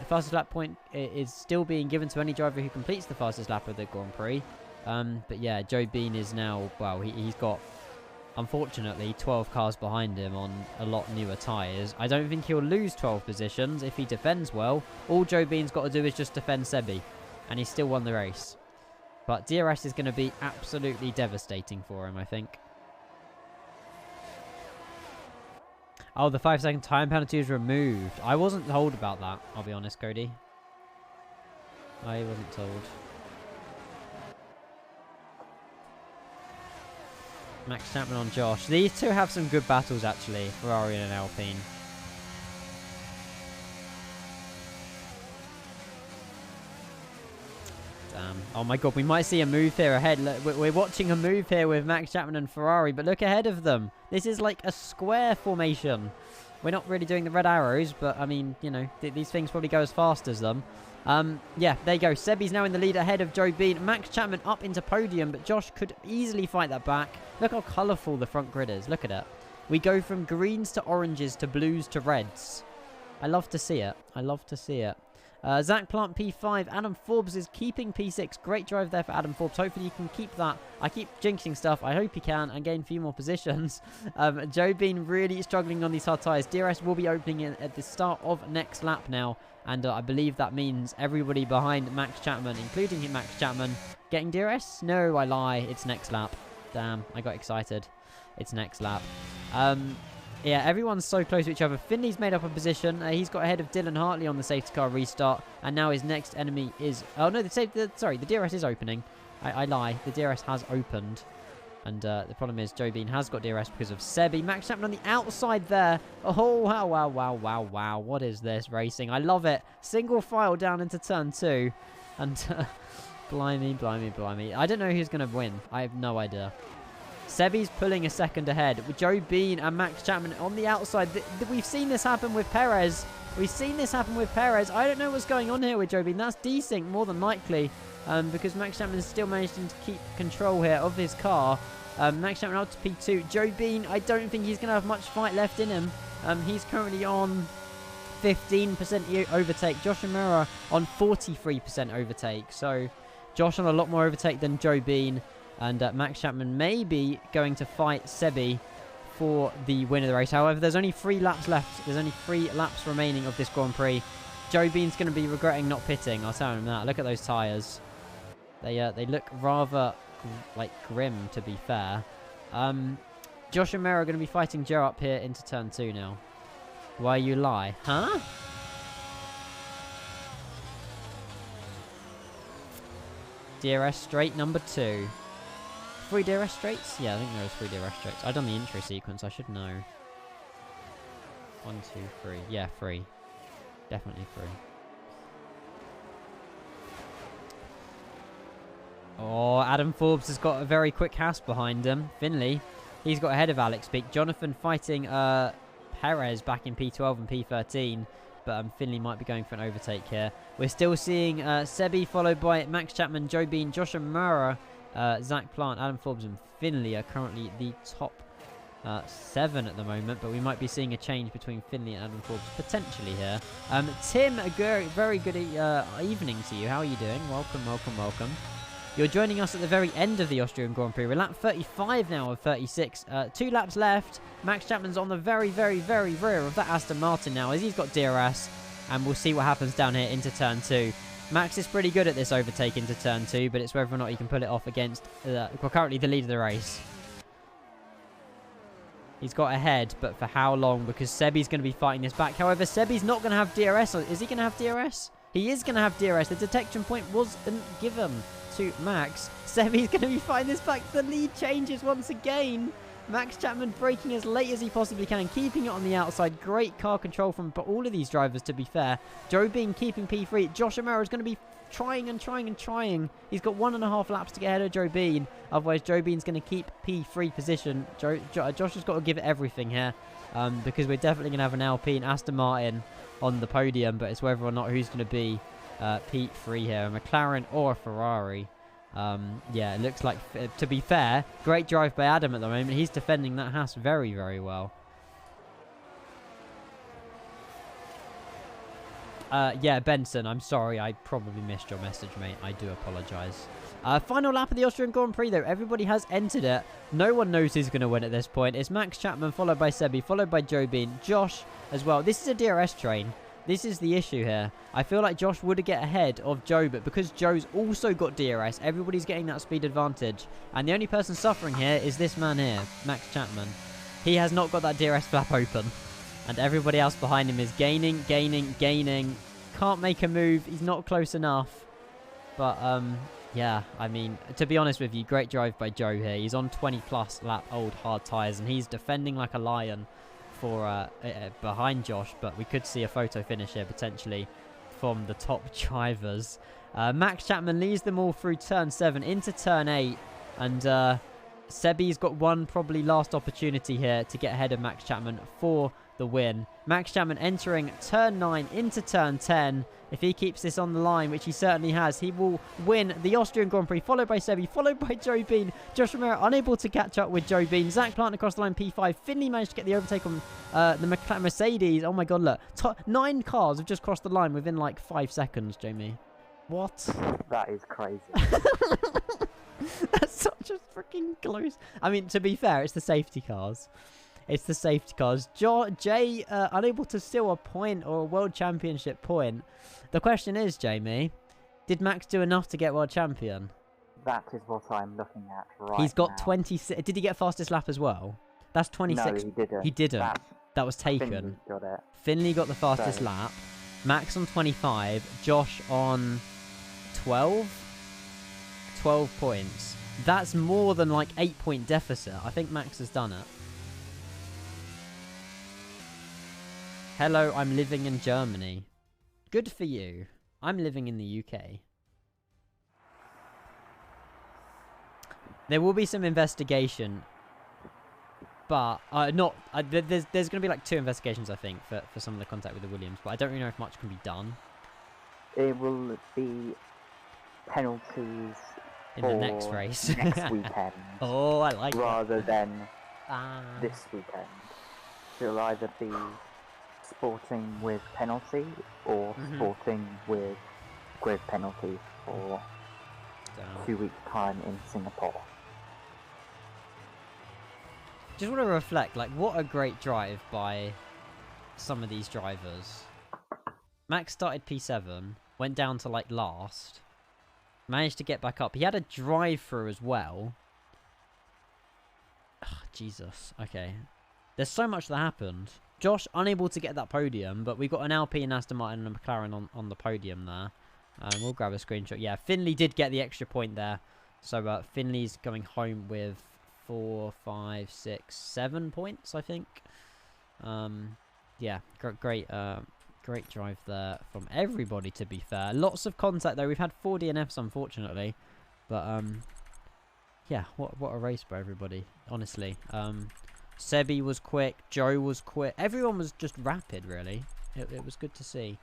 Fastest lap point is still being given to any driver who completes the fastest lap of the Grand Prix. But yeah, Joe Bean is now, well, he's got, unfortunately, 12 cars behind him on a lot newer tyres. I don't think he'll lose 12 positions if he defends well. All Joe Bean's got to do is just defend Sebi. And he's still won the race. But DRS is going to be absolutely devastating for him, I think. Oh, the 5-second time penalty is removed. I wasn't told about that, I'll be honest, Cody. I wasn't told. Max Chapman on Josh. These two have some good battles, actually, Ferrari and Alpine. Damn. Oh my god, we might see a move here ahead. Look, we're watching a move here with Max Chapman and Ferrari, but look ahead of them. This is like a square formation. We're not really doing the red arrows, but I mean, you know, these things probably go as fast as them. Yeah, there you go. Sebi's now in the lead ahead of Joe Bean. Max Chapman up into podium, but Josh could easily fight that back. Look how colourful the front grid is. Look at it. We go from greens to oranges to blues to reds. I love to see it. I love to see it. Zach Plant P5. Adam Forbes is keeping P6. Great drive there for Adam Forbes. Hopefully he can keep that. I keep jinxing stuff. I hope he can and gain a few more positions. Joe Bean really struggling on these hard tyres. DRS will be opening at the start of next lap now. And I believe that means everybody behind Max Chapman, including Max Chapman, getting DRS? No, I lie. It's next lap. Damn, I got excited. It's next lap. Yeah, everyone's so close to each other. Finley's made up a position. He's got ahead of Dylan Hartley on the safety car restart. And now his next enemy is... Oh, no, sorry, the DRS is opening. I lie. The DRS has opened. And the problem is Joe Bean has got DRS because of Sebi. Max Chapman on the outside there. Oh, wow, wow, wow, wow, wow. What is this racing? I love it. Single file down into turn 2. And blimey, blimey, blimey. I don't know who's going to win. I have no idea. Sebi's pulling a second ahead with Joe Bean and Max Chapman on the outside. We've seen this happen with Perez. We've seen this happen with Perez. I don't know what's going on here with Joe Bean. That's desync more than likely because Max Chapman is still managing to keep control here of his car. Max Chapman out to P2. Joe Bean, I don't think he's going to have much fight left in him. He's currently on 15% overtake. Josh O'Mara on 43% overtake. So Josh on a lot more overtake than Joe Bean. And Max Chapman may be going to fight Sebi for the win of the race. However, there's only 3 laps left. There's only 3 laps remaining of this Grand Prix. Joe Bean's going to be regretting not pitting. I'll tell him that. Look at those tyres. They look rather like grim, to be fair. Josh and Mero are going to be fighting Joe up here into turn 2 now. Why you lie? Huh? DRS straight number 2. 3 DRS straights? Yeah, I think there was 3 DRS straights. I've done the intro sequence, I should know. 1, 2, 3. Yeah, 3. Definitely 3. Oh, Adam Forbes has got a very quick Haas behind him. Finley, he's got ahead of Alex Peak. Jonathan fighting Perez back in P12 and P13. But Finley might be going for an overtake here. We're still seeing Sebi followed by Max Chapman, Joe Bean, Josh Amara, Zach Plant, Adam Forbes and Finley are currently the top 7 at the moment. But we might be seeing a change between Finley and Adam Forbes potentially here. Tim, a very good evening to you. How are you doing? Welcome, welcome, welcome. You're joining us at the very end of the Austrian Grand Prix. We're lap 35 now of 36. 2 laps left. Max Chapman's on the very rear of that Aston Martin now as he's got DRS. And we'll see what happens down here into turn 2. Max is pretty good at this overtake into turn 2, but it's whether or not he can pull it off against currently the lead of the race. He's got ahead, but for how long? Because Sebi's going to be fighting this back. However, Sebi's not going to have DRS. Is he going to have DRS? He is going to have DRS. The detection point wasn't given to Max. Sebi's going to be fighting this back. The lead changes once again. Max Chapman braking as late as he possibly can, keeping it on the outside. Great car control from all of these drivers, to be fair. Joe Bean keeping P3. Josh Amaro is going to be trying. He's got 1.5 laps to get ahead of Joe Bean. Otherwise, Joe Bean's going to keep P3 position. Josh has got to give it everything here because we're definitely going to have an Alpine Aston Martin on the podium, but it's whether or not who's going to be P3 here, a McLaren or a Ferrari. Yeah, it looks like, to be fair, great drive by Adam at the moment. He's defending that Haas very well. Yeah, Benson, I'm sorry. I probably missed your message, mate. I do apologise. Final lap of the Austrian Grand Prix, though. Everybody has entered it. No one knows who's going to win at this point. It's Max Chapman, followed by Sebi, followed by Joe Bean, Josh as well. This is a DRS train. This is the issue here. I feel like Josh would get ahead of Joe, but because Joe's also got DRS, everybody's getting that speed advantage. And the only person suffering here is this man here, Max Chapman. He has not got that DRS flap open. And everybody else behind him is gaining. Can't make a move. He's not close enough. But, yeah, I mean, to be honest with you, great drive by Joe here. He's on 20+ lap old hard tyres, and he's defending like a lion for behind Josh, but we could see a photo finish here potentially from the top drivers. Max Chapman leads them all through turn 7 into turn 8, and Sebi's got one probably last opportunity here to get ahead of Max Chapman for the win. Max Chapman entering turn 9 into turn 10. If he keeps this on the line, which he certainly has, he will win the Austrian Grand Prix, followed by Sebi, followed by Joe Bean. Josh Romero unable to catch up with Joe Bean. Zach Plant across the line, P5. Finley managed to get the overtake on the Mercedes. Oh my god, look. 9 cars have just crossed the line within like 5 seconds, Jamie. What? That is crazy. That's such a freaking close. I mean, to be fair, it's the safety cars. It's the safety cars. Jay unable to steal a point or a World Championship point. The question is, Jamie, did Max do enough to get World Champion? That is what I'm looking at right now. He's got 26. Did he get fastest lap as well? That's 26. No, he didn't. He didn't. That was taken. Finley got it. Finley got the fastest lap. Max on 25. Josh on 12. 12 points. That's more than like 8-point deficit. I think Max has done it. Hello, I'm living in Germany. Good for you. I'm living in the UK. There will be some investigation, but there's going to be like 2 investigations, I think, for some of the contact with the Williams, but I don't really know if much can be done. It will be penalties in the next race. Next weekend. Oh, I like rather that. than this weekend. It'll either be sporting with penalty or sporting with grid penalty for 2 weeks' time in Singapore. Just want to reflect, like, what a great drive by some of these drivers. Max started P7, went down to, like, last, managed to get back up. He had a drive-through as well. Ugh, Jesus. Okay. There's so much that happened. Josh unable to get that podium, but we got an Alpine, Aston Martin, and a McLaren on the podium there. We'll grab a screenshot. Yeah, Finley did get the extra point there. So Finley's going home with 4, 5, 6, 7 points, I think. Yeah, great drive there from everybody, to be fair. Lots of contact though. We've had 4 DNFs, unfortunately. But yeah, what a race by everybody, honestly. Sebi was quick, Joe was quick. Everyone was just rapid, really. It was good to see.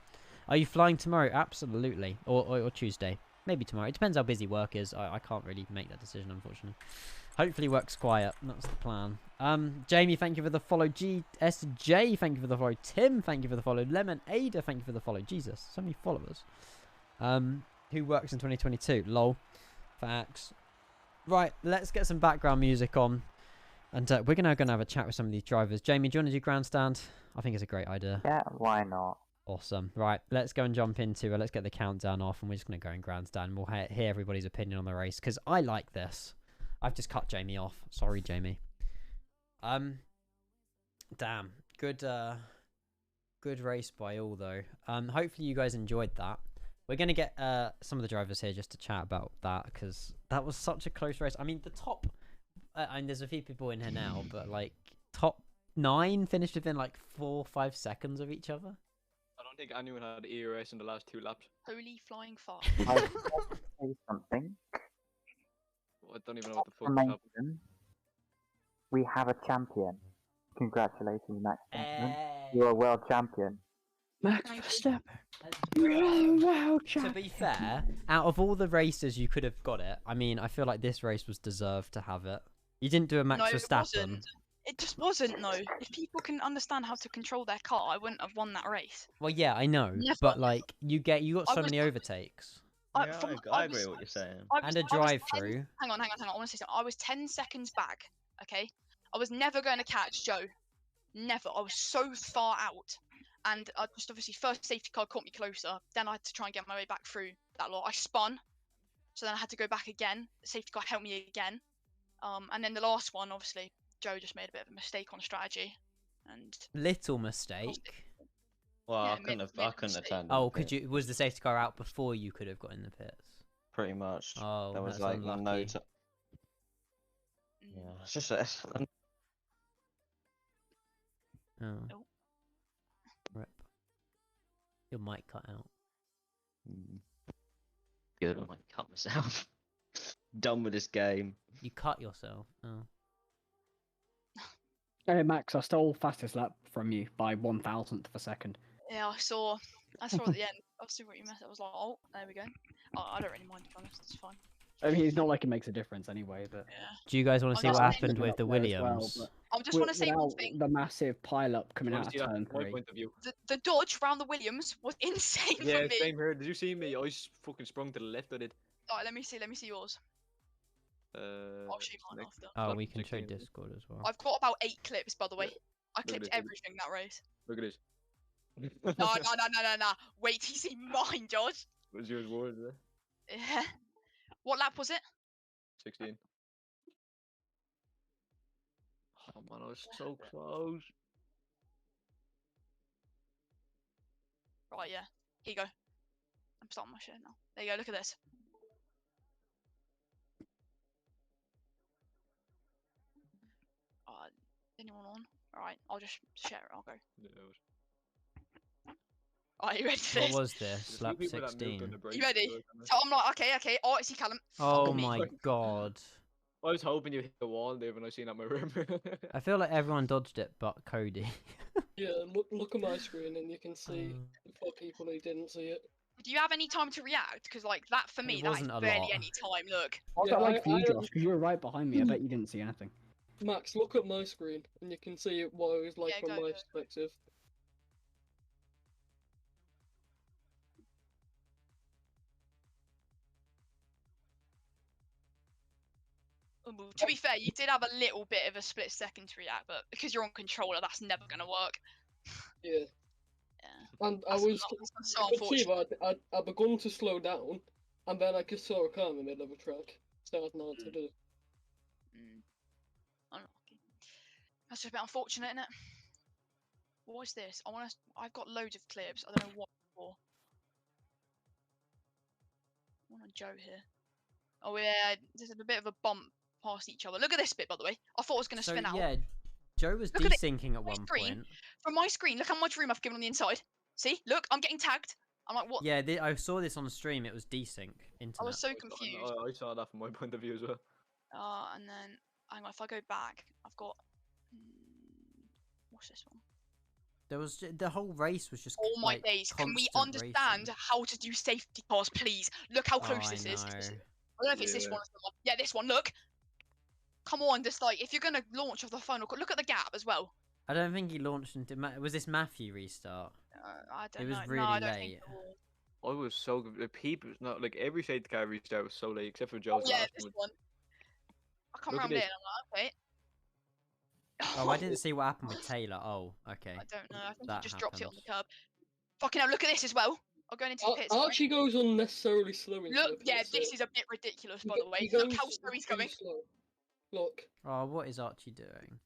Are you flying tomorrow? Absolutely. Or Tuesday. Maybe tomorrow. It depends how busy work is. I can't really make that decision, unfortunately. Hopefully work's quiet. That's the plan. Jamie, thank you for the follow. GSJ, thank you for the follow. Tim, thank you for the follow. Lemon Ada, thank you for the follow. Jesus, so many followers. Who works in 2022? Lol. Facts. Right, let's get some background music on. And we're going to have a chat with some of these drivers. Jamie, do you want to do grandstand? I think it's a great idea. Yeah, why not? Awesome. Right, let's go and jump into let's get the countdown off, and we're just going to go in grandstand. We'll hear everybody's opinion on the race, because I like this. I've just cut Jamie off. Sorry, Jamie. Damn. Good race by all, though. Hopefully you guys enjoyed that. We're going to get some of the drivers here just to chat about that, because that was such a close race. I mean, the top... and there's a few people in here now, but, like, top 9 finished within, like, 4 or 5 seconds of each other. I don't think anyone had ERS in the last 2 laps. Holy flying fuck. I want to say something. I don't even know what the fuck happened. Amazing. We have a champion. Congratulations, Max Verstappen. You're a world champion. Max Verstappen. To be fair, out of all the races you could have got it, I mean, I feel like this race was deserved to have it. You didn't do a Max Verstappen. It just wasn't, no. If people can understand how to control their car, I wouldn't have won that race. Well, yeah, I know, Never. but like you got so many overtakes. I agree with what you're saying. And a drive-through. Hang on. I want to say something. I was 10 seconds back, okay? I was never going to catch Joe. Never. I was so far out. And I just obviously, first safety car caught me closer. Then I had to try and get my way back through that lot. I spun. So then I had to go back again. The safety car helped me again. And then the last one, obviously, Joe just made a bit of a mistake on strategy. And little mistake. Well, Yeah, I couldn't have turned. Oh, could you? Was the safety car out before you could have got in the pits? Pretty much. Oh, there was that's like unlucky. no. Yeah, it's just Oh. Oh. Rip. Your mic cut out. Good. I might cut myself. Done with this game. You cut yourself. Oh. Hey Max, I stole fastest lap from you by 1,000th of a second. yeah, I saw at the end. I see what you meant. I was like, oh, there we go. Oh, I don't really mind, to be honest. It's fine. I mean, it's not like it makes a difference anyway, but... Yeah. Do you guys want to see I'm what just happened with the there as well, Williams? but I just want to say one without thing. the massive pile-up coming out of turn My 3. point of view. The dodge round the Williams was insane Yeah, for me. same here. Did you see me? I fucking sprung to the left. I did. Alright, let me see yours. I'll show you mine next- after. Oh, lap we can show 16. Discord as well. I've got about 8 clips, by the way. Yeah. I Look at clipped this, look at everything that race. Look at this. No. Wait till you see mine, Josh. What's yours worse? Yeah. What lap was it? 16. Oh man, I was so close. Right, yeah. Here you go. I'm starting my share now. There you go, look at this. Anyone on? Alright, I'll just share it, I'll go. Alright, you ready for What this? was this? Lap 16. You ready? So I'm like, okay. Oh, I see Callum. Oh Fuck me. my god. I was hoping you hit the wall there when I seen at my room. I feel like everyone dodged it but Cody. Yeah, look at my screen and you can see for people who didn't see it. Do you have any time to react? Because like that for me, It that is wasn't a barely lot. any time. Look. What's Yeah, that like for you, I- Josh? Because you were right behind me. I bet you didn't see anything. Max, look at my screen and you can see what it was like Yeah, from go, my go. perspective. To be fair, you did have a little bit of a split second to react, but because you're on controller, that's never gonna work. Yeah. Yeah. And I That's was, that's so I could see unfortunate. that I begun to slow down, and then I just saw a car in the middle of a track. Starting on to do. Unlucky. That's just a bit unfortunate, isn't it? What is this? I've got loads of clips. I don't know what for. I want a Joe here. Oh yeah, there's a bit of a bump past each other. Look at this bit, by the way. I thought I was gonna So spin out. yeah, Joe was Look at it. desyncing at My one screen. point. From my screen, look how much room I've given on the inside. See? Look, I'm getting tagged. I'm like, what? Yeah, I saw this on stream. It was desync internet. I was so I confused. I saw that from my point of view as well. And then, hang on, if I go back, I've got. What's this one? There was the whole race was just. Oh my like, days! Can we constant understand racing. how to do safety cars, please? Look how close Oh, this I is. know. I don't know if it's this Yeah. one or the one. Yeah, this one. Look. Come on, just like if you're gonna launch off the phone, look at the gap as well. I don't think he launched into. Was this Matthew restart? I don't It know. was No, really I don't late. think it was. I was so good. The people, not like every safety car restart was so late, except for Oh Joe's yeah, last this one. one. I come Look at around here this. and I'm like, okay. Oh, I didn't see what happened with Taylor. Oh, okay. I don't know. I think he That just dropped it on the happened. curb. Fucking hell, look at this as well. I'm going into the pits. right? Archie goes unnecessarily slow into Look, the yeah, pits, so this is a bit ridiculous, by he the way. he Look goes how slow he's too going. slow. Look, Oh, what is Archie doing?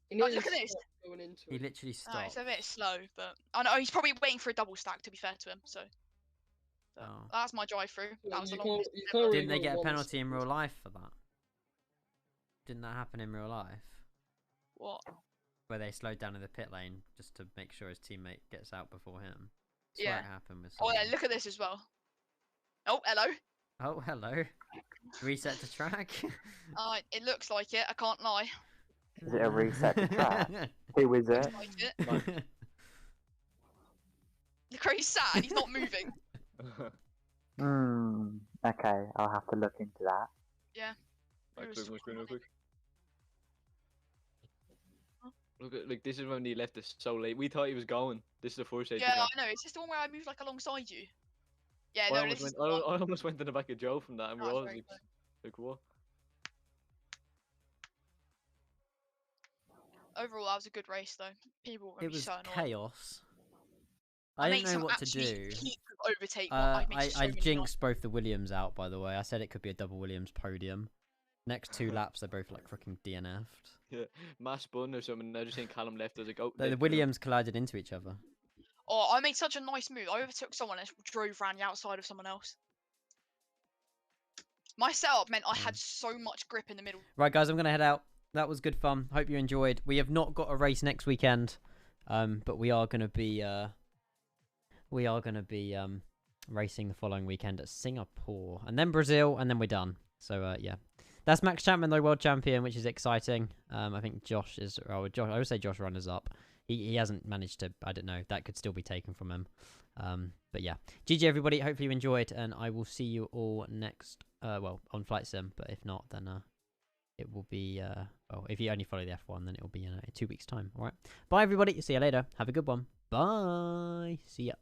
he Oh, nearly look at this. stopped going into He it. literally Oh, it's stopped. a bit slow, but I know he's probably waiting for a double stack. To be fair to him, so. But Oh. that's my drive-through. So That was the you can't- longest. you ever. can't really Didn't they go get a one penalty in second. real life for that? Didn't that happen in real life? What? Where they slowed down in the pit lane just to make sure his teammate gets out before him. I swear Yeah. it happened with Oh someone. yeah, look at this as well. Oh, hello. Oh, hello. Reset to track. It looks like it. I can't lie. Is it a reset to track? Who is it? Like it. Look where he's sat. He's not moving. Hmm. Okay, I'll have to look into that. I It was click my screen real funny. quick. Look at this is when he left us so late. We thought he was going. This is the first safety Yeah, car. I know. Is this the one where I moved like alongside you? Yeah, I no, almost this is went. the one. I almost went in the back of Joe from that, and we That were was all very like what? Overall, that was a good race, though. People were It gonna be was so annoyed. chaos. I made didn't know some what to absolute do. peak overtake. I made so I many jinxed both the Williams out, by the way. I said it could be a double Williams podium. Next 2 laps, they're both like freaking DNF'd. Yeah, mass spun or something. I just seen Callum left. I was like, oh. The Williams collided into each other. Oh, I made such a nice move. I overtook someone and drove around the outside of someone else. My setup meant I had so much grip in the middle. Right, guys, I'm going to head out. That was good fun. Hope you enjoyed. We have not got a race next weekend, but we are going to be racing the following weekend at Singapore, and then Brazil, and then we're done. So yeah, that's Max Chapman, though, world champion, which is exciting. I think Josh is. Oh, Josh, I would say Josh runners up. He hasn't managed to. I don't know. That could still be taken from him. But yeah, GG everybody. Hopefully you enjoyed, and I will see you all next. Well, on Flight Sim, but if not, then it will be. Well, if you only follow the F1, then it will be in 2 weeks' time. All right. Bye everybody. See you later. Have a good one. Bye. See ya.